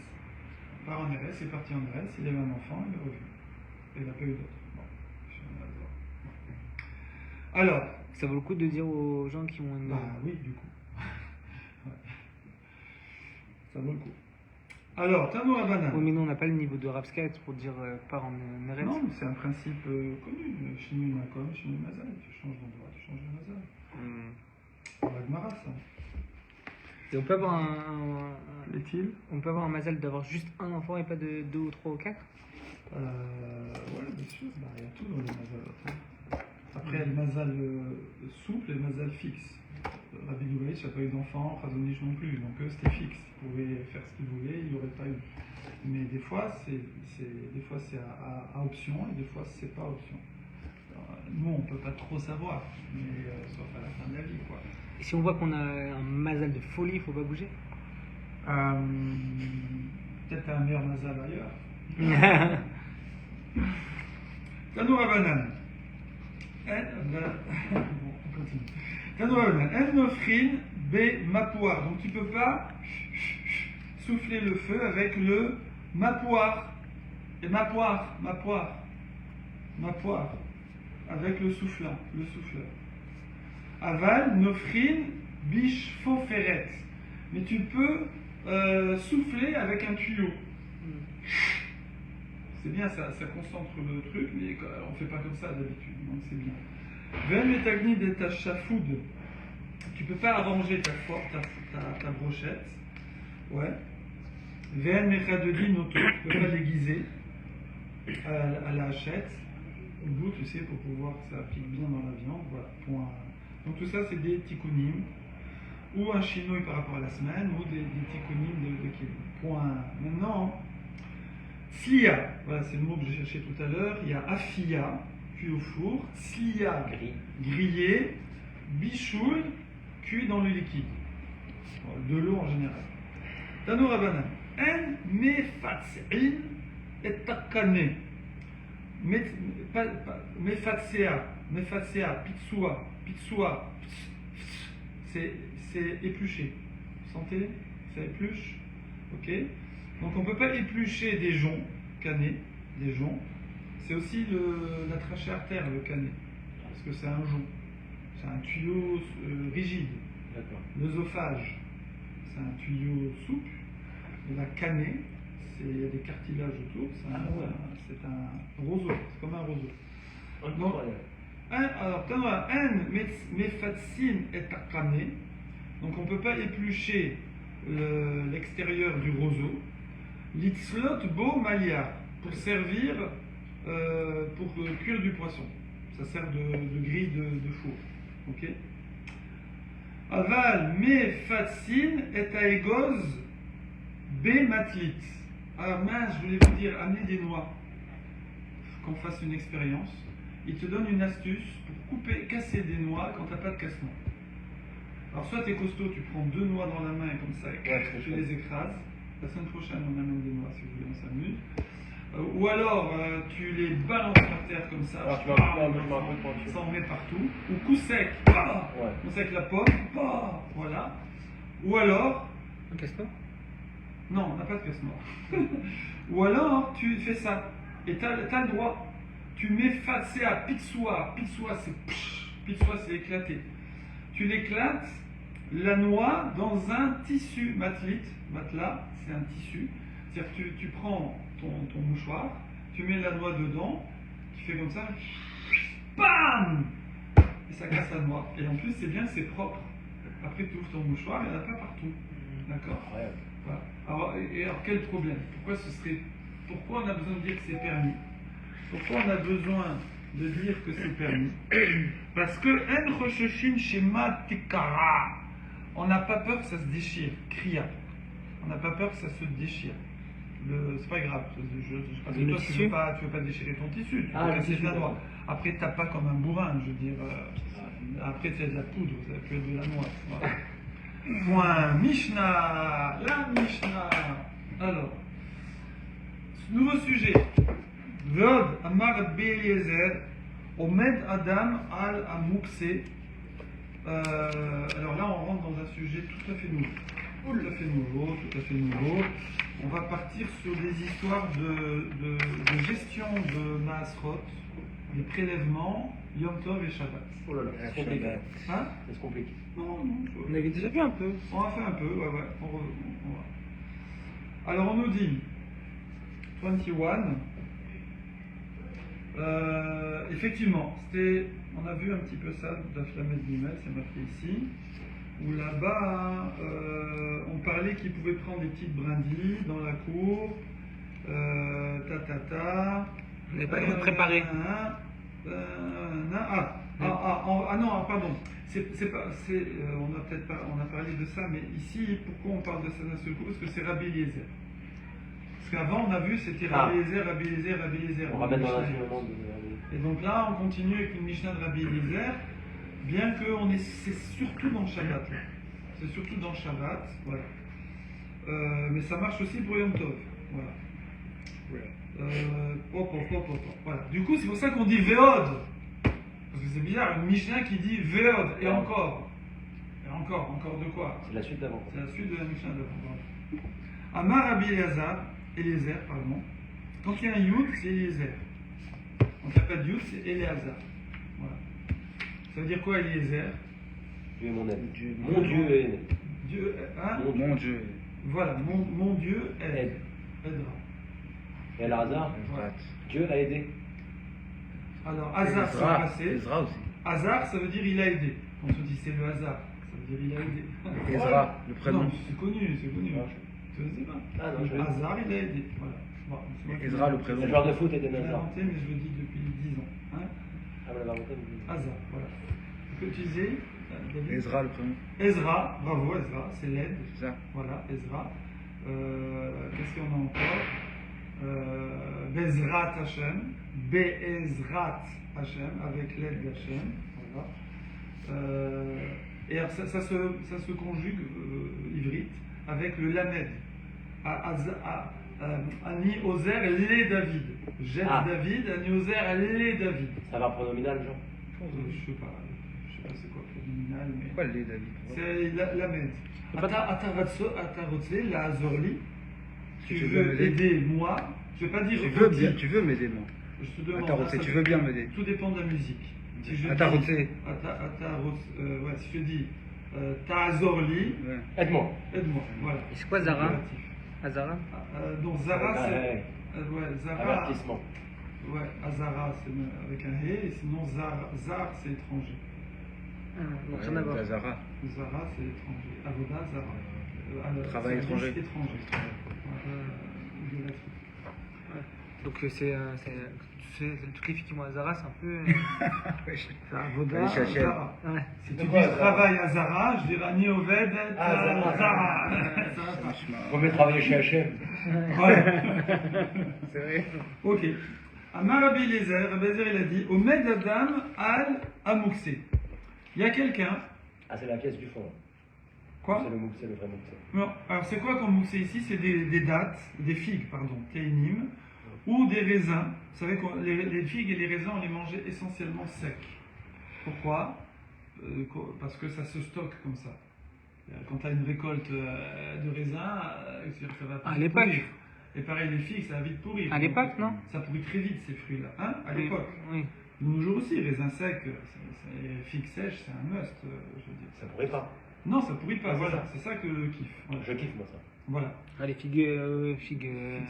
Pars en Eretz, il est parti en Eretz, il avait un enfant, il est revenu. Et il n'a pas eu d'autre. Bon. Alors, Ça vaut le coup de dire aux gens qui ont une. oui, du coup. Ouais. Ça vaut le coup. Alors, Tanour Abanan. Oui, mais nous on n'a pas le niveau de Rapskate pour dire part en Eretz. Non, mais c'est un principe connu. Shinui Makom, Shinui Mazal. Tu changes d'endroit, tu changes de Mazal. C'est la Gemara, ça. Et on peut avoir Est-il on peut avoir un mazal d'avoir juste un enfant et pas de 2 ou 3 ou 4. Ouais, bien sûr. Il y a tout dans les Mazal. Après, il y a le Mazal souple et le Mazal fixe. Rabbi Doulaïch n'a pas eu d'enfant, Khazonich non plus. Donc eux, c'était fixe. Ils pouvaient faire ce qu'ils voulaient, il n'y aurait pas eu. Mais des fois, c'est à option et des fois, c'est pas option. Alors, nous, on ne peut pas trop savoir, mais sauf à la fin de la vie, quoi. Et si on voit qu'on a un mazal de folie, il faut pas bouger. Peut-être un meilleur Mazal ailleurs. Tanou Abanan. Bon, on continue. Tanou Abanan. En nofrin be mapouar. Donc tu peux pas souffler le feu avec le mapouar. Et mapouar. Avec le souffleur. Aval, nofrin, biche, faux ferret. Mais tu peux souffler avec un tuyau. C'est bien, ça concentre le truc, mais on ne fait pas comme ça d'habitude, donc c'est bien. Ven metagni de ta chafoud. Tu peux pas arranger ta brochette. Ouais. Ven mechadodi noto. Tu peux pas l'aiguiser à la hachette. Au bout, tu sais, pour pouvoir que ça pique bien dans la viande. Voilà. Point. Donc tout ça, c'est des tikkunim. Ou un chinois par rapport à la semaine, ou des tikkunim de kilo. Point. Maintenant, slia. Voilà, c'est le mot que j'ai cherché tout à l'heure. Il y a afia, cuit au four. Slia, grillé. Bichoul, cuit dans le liquide. De l'eau en général. Tanour Abanan. En mefatzin et takane. Mefatsea, pitsua, c'est éplucher. Vous sentez? Ça épluche. Ok. Donc on ne peut pas éplucher des joncs canés, des joncs. C'est aussi la trachée artère, le canet, parce que c'est un jonc. C'est un tuyau rigide. D'accord. L'œsophage, c'est un tuyau souple. Et la canée, il y a des cartilages autour. C'est un roseau. C'est comme un roseau. Alors, un mefatsin est akané. Donc on ne peut pas éplucher l'extérieur du roseau. L'itzlot bo malia, pour servir, pour cuire du poisson. Ça sert de grille de four. Ok. Aval mefatsin est aegoz be matlit. Alors mince, je voulais vous dire, amenez des noix. Qu'on fasse une expérience. Il te donne une astuce pour casser des noix quand tu n'as pas de casse-noix. Alors soit tu es costaud, tu prends 2 noix dans la main et comme ça, tu les écrases. La semaine prochaine, on amène des noix si vous voulez, on s'amuse. Ou alors, tu les balances par terre comme ça. Alors, tu vas ça en met partout. Ou coup sec. Coup sec la pomme. Voilà. Ou alors... Un casse-noix? Non, on n'a pas de casse-noix. Ou alors, tu fais ça. Et tu as le droit. tu mets c'est à pitsoa. Pitsoa, c'est éclaté. Tu l'éclates, la noix, dans un tissu matelas, c'est un tissu. C'est-à-dire que tu prends ton mouchoir, tu mets la noix dedans, tu fais comme ça, bam! Et ça casse la noix. Et en plus, c'est bien, c'est propre. Après, tu ouvres ton mouchoir, il n'y en a pas partout. D'accord? Voilà. Alors quel problème? Pourquoi on a besoin de dire que c'est permis? Pourquoi on a besoin de dire que c'est permis? Parce que en roshoshin shema tikara, on n'a pas peur que ça se déchire. Kriya. On n'a pas peur que ça se déchire. C'est pas grave. Parce que toi, tu veux pas déchirer ton tissu. Tu peux casser de la noix. Après, t'as pas comme un bourrin, je veux dire. Après, tu as de la poudre, ça peut être de la noix. Voilà. Point Mishnah. La Mishnah. Alors, nouveau sujet. Vod Amar Rabbi Eliezer Omed Adam al Amukse. Alors là, on rentre dans un sujet tout à fait nouveau. Tout à fait nouveau. On va partir sur des histoires de gestion de Maasrot, des prélèvements, Yom Tov et Shabbat. Oh là là, c'est compliqué. Hein? C'est compliqué. Non. On avait déjà vu un peu. On a fait un peu, ouais. On va. Alors on nous dit 21. Effectivement, on a vu un petit peu ça d'Aflamet Gimel, c'est marqué ici, où là-bas on parlait qu'ils pouvaient prendre des petites brindilles dans la cour, On n'est pas préparé. Non, pardon. On a parlé de ça, mais ici, pourquoi on parle de ça d'un seul coup? Parce que c'est Rabbi Eliezer. Parce qu'avant, on a vu, c'était Rabbi Eliezer. On ramène dans l'environnement de... Et donc là, on continue avec une Mishnah de Rabbi Eliezer, bien que c'est surtout dans le Shabbat. C'est surtout dans le Shabbat, voilà. Mais ça marche aussi pour Yom Tov, voilà. Voilà. Du coup, c'est pour ça qu'on dit Veod. Parce que c'est bizarre, une Mishnah qui dit Veod, et encore. Et encore de quoi? C'est la suite d'avant. C'est la suite de la Mishnah d'avant. Amar Rabbi Eliezer, pardon. Quand il y a un Yud, c'est Eliezer. Quand il n'y a pas de Yud, c'est Eleazar. Voilà. Ça veut dire quoi, Eliezer? Dieu est mon aide. Mon Dieu est aidé. Dieu, hein? Mon Dieu. Voilà, mon Dieu aide. Aidera. Et à hasard, Voilà. Dieu a aidé. Alors, hasard, c'est le passé. Ezra aussi. Hasard, ça veut dire il a aidé. Quand on dit c'est le hasard, ça veut dire il a aidé. Ezra, le prénom. Non, c'est connu. Tu ne sais pas. Ah non, je vais... Hasard, il a aidé. Voilà. Bon, c'est moi qui Ezra, le Le prénom. joueur de foot était Je l'ai Nazar. inventé, mais je le dis depuis 10 ans. Hein? Ah, vous l'avez inventé, mais... Hasard, voilà. Tu peux utiliser David? Ezra, le prénom. Ezra, bravo Ezra, c'est l'aide. C'est ça. Voilà, Ezra. Qu'est-ce qu'on a encore? Bezrat Hashem, Be'ezrat Hashem, avec l'aide d'Hashem. Voilà. Et alors ça se conjugue, ivrite, avec le lamed. Ani Ozer les David. J'aide David, Ani Ozer les David. Ça va pronominal, genre? Je sais pas c'est quoi pronominal, mais. Pourquoi les David? C'est lamed. Atarotse, la Azorli. Tu Tu veux veux m'aider? aider moi? Je vais pas dire Tu veux m'aider, moi. Je te demande. Atarotse, tu veux bien m'aider? Tout dépend de la musique. Si je Atarotse. dis, si je dis Ta'azorli, Ouais. Aide-moi. aide-moi. Voilà. Et c'est quoi Zara? Impératif. Azara? Donc Zara, c'est. Ouais. Zara. Avertissement. Ouais, Azara, c'est avec un hé, et sinon Zar, c'est étranger. Donc rien à voir. Zara. Zara, c'est étranger. Avoda, Zara. Travail service étranger. étranger. De la suite. Donc c'est toutes les filles qui vont à Zara, c'est un peu. C'est Avoda, Allez chercher. Zara. Ouais. Si tu dis travail à Zara, je dirais Ni Oved, Zara. Zara. Ça va pas. Vaut mieux travailler chez H&M. Ouais. C'est vrai. Ok. Amar Rabbi Eliezer, Rabbi Eliezer, il a dit Omed Adam al Amouxe. Il y a quelqu'un. Ah, c'est la pièce du fond. Quoi? C'est le moukse, c'est le vrai moukse. Non. Alors c'est quoi comme mouxé ici? C'est des dattes, des figues, pardon, téinim, ou des raisins. Vous savez que les figues et les raisins, on les mangeait essentiellement secs. Pourquoi? Parce que ça se stocke comme ça. Quand tu as une récolte de raisins, ça va À l'époque. Et pareil, les figues, ça va vite pourrir. À l'époque, non? Ça pourrit très vite, ces fruits-là. Hein, à l'époque. Oui. De nos jours aussi, raisin sec, figues sèches, c'est un must, je veux dire. Ça pourrait pas. Non, ça pourrit pas, Ah, c'est voilà. ça. C'est ça que je kiffe. Voilà. Je kiffe, moi, ça. Voilà. Ah, les figues,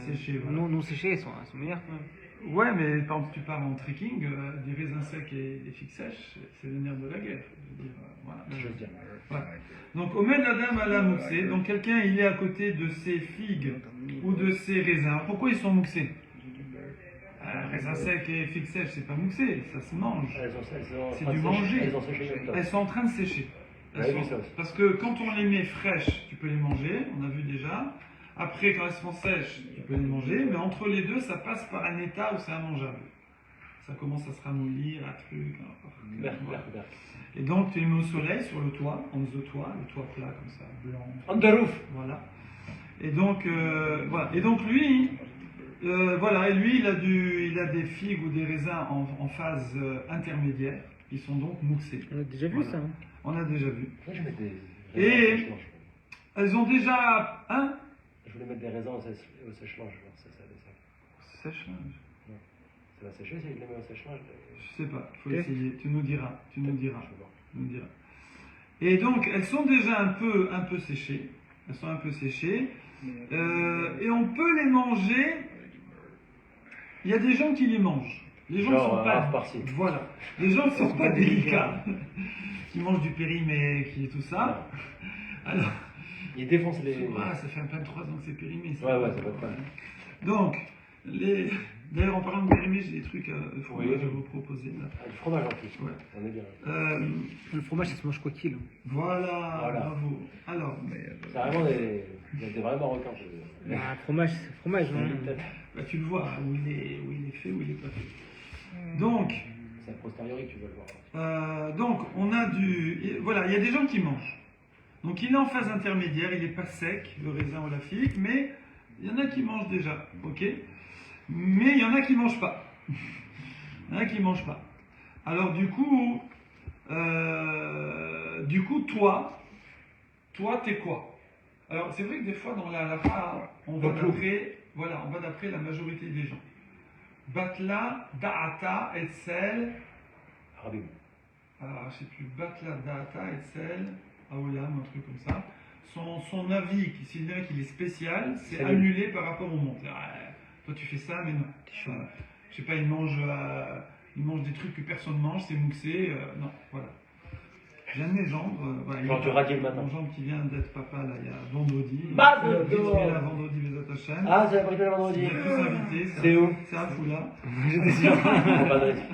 séchées, voilà. non séchées, elles sont meilleures quand même. Ouais, mais par exemple, tu pars en trekking, des raisins secs et des figues sèches, c'est le nerf de la guerre. Je veux dire, voilà. Je veux dire. Voilà. Donc, Omed Adam ala mouxé, donc quelqu'un il est à côté de ses figues ou de ses raisins. Pourquoi ils sont mouxés? Raisins secs et figues sèches, c'est pas mouxé, ça se mange. C'est du manger. Elles ont séché comme ça. Elles sont en train de sécher. Ouais, oui, ça aussi. Parce que quand on les met fraîches, tu peux les manger, on a vu déjà. Après, quand elles sont sèches, tu peux les manger, mais entre les deux, ça passe par un état où c'est immangeable. Ça commence à se ramollir, à truc. Voilà. Et donc, tu les mets au soleil, sur le toit, en dessous de toit, le toit plat comme ça, blanc. On the roof. Voilà. Et donc, voilà. Et donc lui, voilà, et lui, il a des figues ou des raisins en phase intermédiaire, qui sont donc mouxés. On a déjà vu Voilà. ça. Hein. On a déjà vu. Moi, je mets des Et- raisins au sèche-linge. Elles ont déjà un Je voulais mettre des raisins au sèche-linge. voir si ça descend. sèche-linge. Ça va sécher si je les mets au sèche-linge. Je sais pas, il faut Ok. essayer. Tu nous diras. Tu nous diras. Je vais voir. Tu nous diras. Et donc, elles sont déjà un peu séchées. Elles sont un peu séchées. Et on peut les manger. Il y a des gens qui les mangent. Les gens ne Genre, sont pas. half par-ci. Voilà. Les gens ne sont pas délicats. Qui mangent du périm et qui tout ça. Alors, Il défonce les. ah, ça fait un peu 3 ans que c'est périmé. Ça. Ouais, ça va pas. Donc, d'ailleurs, en parlant de périmé, j'ai des trucs à Oui. vous proposer là. Ah, du fromage en plus. Ouais. On est bien. Le fromage, ça se mange quoi qu'il. Hein. Voilà, Voilà. bravo. Alors, C'est vraiment des vrais marocains. Bah, fromage, c'est fromage. Hein. bah, tu le vois où il est fait, où il n'est pas fait. Donc, C'est a posteriori que tu vas le voir. donc, on a voilà, il y a des gens qui mangent. Donc, il est en phase intermédiaire, il n'est pas sec, le raisin ou la figue, mais il y en a qui mangent déjà, ok? Mais il y en a qui ne mangent pas. Il y en a qui ne mangent pas. Alors, du coup, toi, t'es quoi? Alors, c'est vrai que des fois, dans la halakha, on va d'après la majorité des gens. Batla, da'ata, etzel. Rabim. Alors, je sais plus, Batla, da'ata, etzel, aolam, un truc comme ça. Son avis, s'il dirait qu'il est spécial, c'est annulé par rapport au monde. Toi, tu fais ça, mais non. Je sais pas, il mange des trucs que personne ne mange, c'est mouxé. Non, voilà. Je viens de mes jambes. Voilà, Genre du radier le matin. Mon jambe qui vient d'être papa, là, il y a vendredi. Bah, Il est là vendredi, Bezat Hashem. Ah, c'est la prise de Il vendredi. y a tous invités. C'est où? C'est à Foula. J'étais sûr. Bon, pas de risque.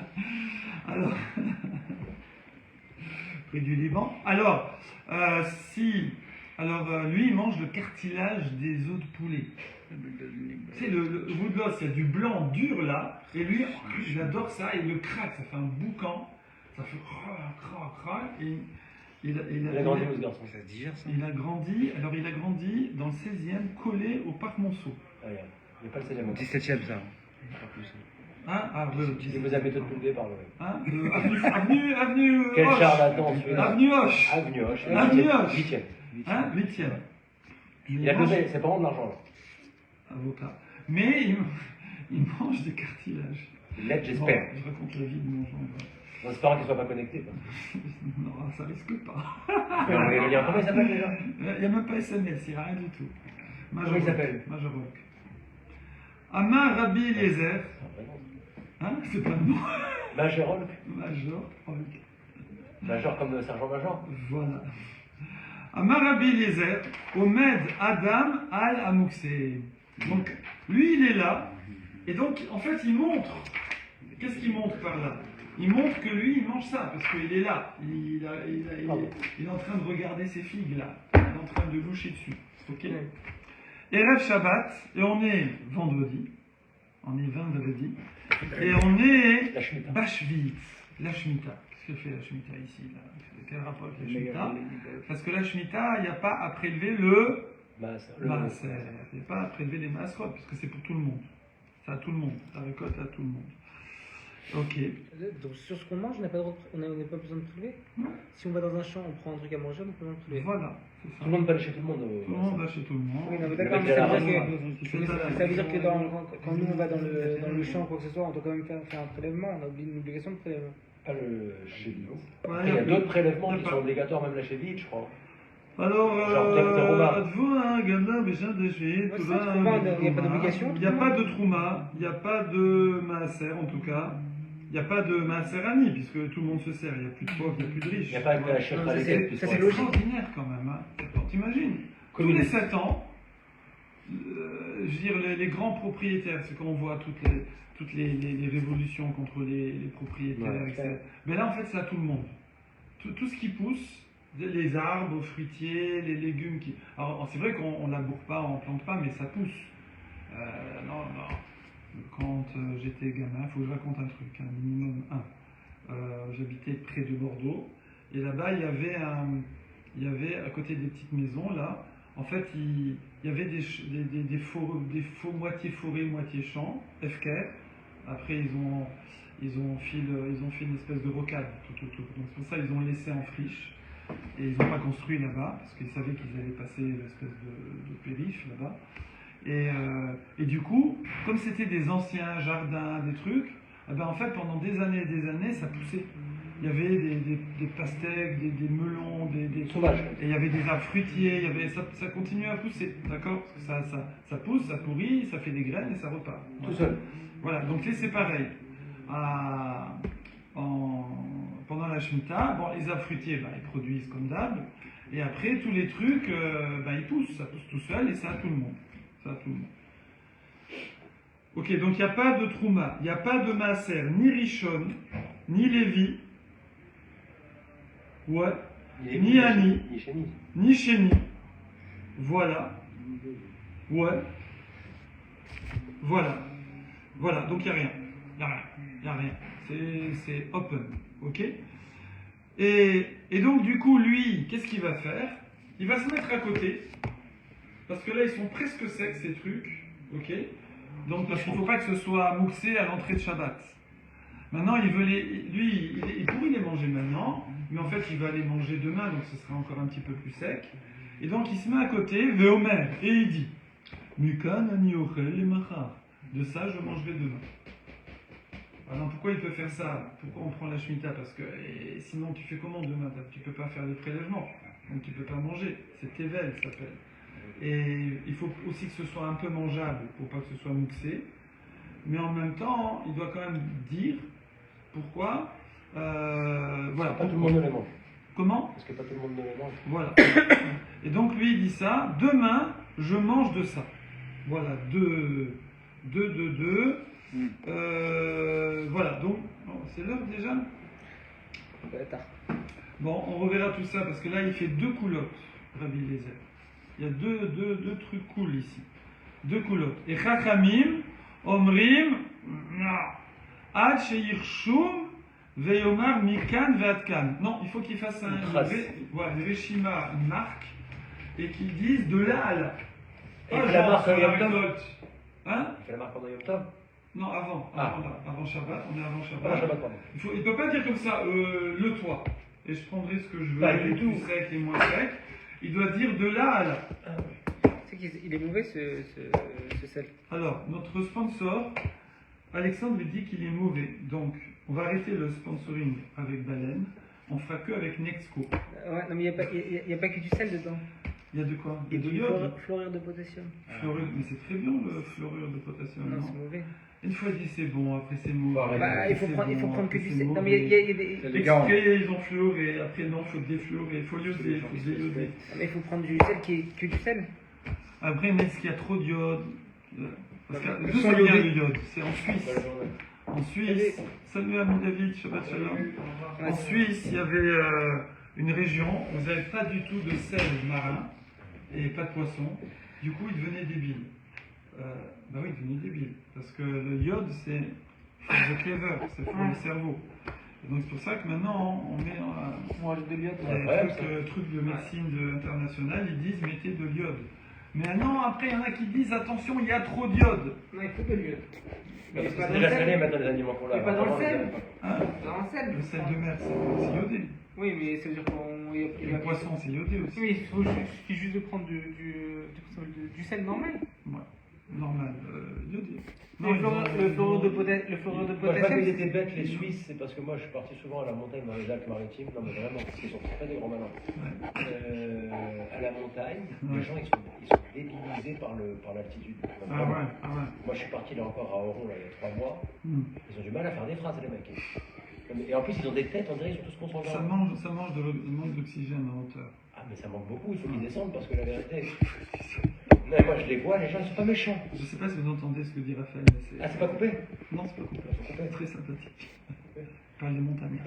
Alors, près du Liban. Alors, lui, il mange le cartilage des os de poulet. Tu sais, le woodloss, il y a du blanc dur là, et lui, il adore ça, il le craque, ça fait un boucan, ça fait crac, et il Il a grandi où ce garçon? Ça se digère ça. il a grandi dans le 16e, collé au parc Monceau. Ah, regarde. Il n'y a pas le 16e. Au 17ème ça. Pas plus. Hein, Il vous a méthode tout le départ, le mec. Avenue Quel Hoche. charlatan, celui-là. Avenue Hoche. Avenue Hoche. Avenue Hoche. 8e. Hein, 8e. Il a causé, c'est pas vraiment de l'argent, là. Avocat. Mais il mange des cartilages. Il l'aide, j'espère. Bon, je raconte la vie de mon gendre. En espérant qu'il soit pas connecté. Quoi. Non, ça risque pas. Mais on va lui dire comment il s'appelle déjà? Il n'y a même pas SMS, il n'y a rien du tout. Comment il s'appelle? Majorok. Amar Rabbi Eliezer. Hein, c'est pas le nom. Major. Major. Major comme le sergent major. Voilà. Amar Rabbi Eliezer, Omed Adam al Amouxé. Donc, lui, il est là. Et donc, en fait, il montre. Qu'est-ce qu'il montre par là? Il montre que lui, il mange ça, parce qu'il est là. Il est en train de regarder ses figues, là. Il est en train de loucher dessus. Ok? Erev Shabbat, et on est vendredi. On est vendredi. Et on est La Shemitah. Bashvit, la Shemitah. Qu'est-ce que fait la Shemitah ici là? Quel rapport avec la Shemitah? Parce que la Shemitah, il n'y a pas à prélever le maaser. Il n'y a pas à prélever les maaserot, parce que c'est pour tout le monde. C'est à tout le monde. La récolte à tout le monde. Ok. Donc sur ce qu'on mange, on n'a pas, on n'a pas besoin de prélever. Si on va dans un champ, on prend un truc à manger, on n'a pas besoin de prélever. Voilà, c'est ça. Tout le monde va aller chez tout le monde. Tout le monde va chez tout le monde. Oui, non, mais Le d'accord, mec, mais il a ça la veut dire raison. que, ça veut dire que quand nous on va dans le champ ou quoi que ce soit, on doit quand même faire un prélèvement, on a une obligation de prélèvement. Pas le cheville. Ouais, Il y a d'autres prélèvements y a qui pas- sont obligatoires, même la cheville, je crois. Alors, Genre, peut-être Romain. êtes-vous un ganda, méchant de juillet, Ouais, tout ça, là, Trouma, il y a pas d'obligation, Il n'y a Trouma. pas de trouma, il n'y a pas de maaser en tout cas. Il n'y a pas de maaserani, puisque tout le monde se sert. Il n'y a plus de pauvres, il n'y a plus de riches. Il n'y a pas de la chef Non, à ça, l'équipe. c'est C'est logique. extraordinaire quand même. Hein. Alors, t'imagines, tous les Communiste. 7 ans, je veux dire, les grands propriétaires, c'est quand on voit toutes les révolutions contre les propriétaires, Ouais. etc. Mais là, en fait, c'est à tout le monde. Tout ce qui pousse, les arbres fruitiers, les légumes qui... Alors, c'est vrai qu'on ne laboure pas, on ne plante pas, mais ça pousse. Non. Quand j'étais gamin, il faut que je raconte un truc, un minimum un. J'habitais près de Bordeaux, et là-bas, il y avait à côté des petites maisons, là, en fait, il y avait des faux moitié forêt, moitié champ, FKR. Après, ils ont fait une espèce de rocade, tout. Donc c'est pour ça qu'ils ont laissé en friche. Et ils n'ont pas construit là-bas, parce qu'ils savaient qu'ils allaient passer l'espèce de périph' là-bas. Et du coup, comme c'était des anciens jardins, des trucs, eh ben en fait, pendant des années, ça poussait. Il y avait des pastèques, des melons, des Sauvage. et il y avait des arbres fruitiers, ça continuait à pousser, d'accord? Ça pousse, ça pourrit, ça fait des graines et ça repart. Tout seul. Voilà, donc c'est pareil. Pendant la Shemitah, bon, les arbres fruitiers, ben, ils produisent comme d'hab, et après, tous les trucs, ben, ils poussent, ça pousse tout seul, et ça à tout le monde. Ça à tout le monde. Ok, donc il n'y a pas de Trouma, il n'y a pas de Maaser, ni Rishon, ni Lévi, ouais, ni Ani, Ni chenille. ni Chéni. Voilà. Ouais. Voilà, donc il n'y a rien. Il n'y a rien. C'est open. Ok? Et donc, du coup, lui, qu'est-ce qu'il va faire? Il va se mettre à côté. Parce que là, ils sont presque secs, ces trucs. Ok? Donc, parce qu'il ne faut pas que ce soit mouxé à l'entrée de Shabbat. Maintenant, il pourrait les manger maintenant, mais en fait, il va les manger demain, donc ce sera encore un petit peu plus sec. Et donc, il se met à côté, Veomer, et il dit Mukan ani ochel le machar. De ça, je mangerai demain. Alors, pourquoi il peut faire ça? Pourquoi on prend la Shemitah? Parce que sinon, tu fais comment demain? Tu ne peux pas faire de prélèvement, donc tu ne peux pas manger. C'est Tevel, ça s'appelle. Et il faut aussi que ce soit un peu mangeable pour pas que ce soit mouxé. Mais en même temps, il doit quand même dire pourquoi. Voilà. Pas tout le monde ne les mange. Comment? Parce que pas tout le monde ne les mange. Voilà. Et donc lui il dit ça. Demain, je mange de ça. Voilà. Deux. Voilà. Donc, c'est l'heure déjà. Bon, on reverra tout ça parce que là, il fait 2 coulottes, Rabbi Eliezer. Il y a deux trucs cool ici. 2 coulottes. Et Chachamim, Omrim, Ad Sheirshum, Veyomar Mikan Veatkan. Non, il faut qu'il fasse une Reshima, une marque, et qu'il dise de là à là. Et il fait la marque sur en la Yom Tov. récolte. Hein? Il fait la marque pendant Yom Tov. Non, avant. Ah. Avant Shabbat. On est avant Shabbat. Pendant Shabbat, pardon. Il ne peut pas dire comme ça, le toit. Et je prendrai ce que je veux, Pas les du plus tout. secs, les moins secs. Il doit dire de là à là. C'est qu'il est mauvais ce sel. Alors, notre sponsor, Alexandre lui dit qu'il est mauvais. Donc, on va arrêter le sponsoring avec Baleine. On fera que avec Nexco. Ouais, non, mais il n'y a pas que du sel dedans. Il y a de quoi? Il Il y a y de a du l'iode. fluorure de potassium. Fluorure, mais c'est très bien le fluorure de potassium. Non, non c'est mauvais. Une fois dit c'est bon, après c'est mauvais. Faut arrêter. Bah, il faut C'est prendre bon, que après du c'est sel. Non, mais mauvais. il y a des. Les gars, Exprès, ils ont fluoré. Après, non, il faut défluorer. Il faut ioder. Il faut déioder. Mais il faut prendre du sel qui est que du sel. Après, mais est-ce qu'il y a trop d'iode? Parce que Le d'où sang ça vient iodé. le iode? C'est en Suisse. En Suisse, salut à David, Shabbat Shalom. En Suisse, il y avait une région où vous n'avez pas du tout de sel marin et pas de poisson. Du coup, ils devenaient débiles. Bah oui, ils devenaient débiles. Parce que le iode, c'est for the clever, c'est pour le cerveau. Et donc c'est pour ça que maintenant, on met On rajoute de l'iode. les trucs de médecine internationale, ils disent mettez de l'iode. Mais non, après, il y en a qui disent attention, il y a trop d'iode. Non, il faut de l'iode. Mais Parce que pas c'est dans le déjà salé sel. maintenant les aliments qu'on a. Mais pas dans le Avant, on les sel. avait pas. Hein Dans le sel. Le sel de mer, c'est iodé. Oui, mais ça veut dire qu'on. Et le poisson, c'est iodé aussi. Oui, il suffit juste de prendre du sel normal. Ouais. Normal, iodé. Le fluorure de potassium. Moi, je crois qu'ils étaient bêtes, les Suisses, c'est parce que moi, je suis parti souvent à la montagne dans les Alpes-Maritimes. Non, mais vraiment, parce qu'ils sont très des grands malins. À la montagne, Ouais. les gens, ils sont débilisés par l'altitude. Ah ouais, ah ouais. Moi, je suis parti là encore à Oron, là, il y a 3 mois. Hmm. Ils ont du mal à faire des phrases, les mecs. Et en plus, ils ont des têtes, on dirait, ils sont tous contre Ça mange de l'oxygène en hauteur. Ah, mais ça manque beaucoup, il faut qu'ils descendent parce que la vérité. Non, moi, je les vois, les gens, ils sont pas méchants. Je sais pas si vous entendez ce que dit Raphaël, mais Ah, c'est pas coupé? Non, c'est pas coupé. C'est coupé. Très sympathique. Parle des montagnards.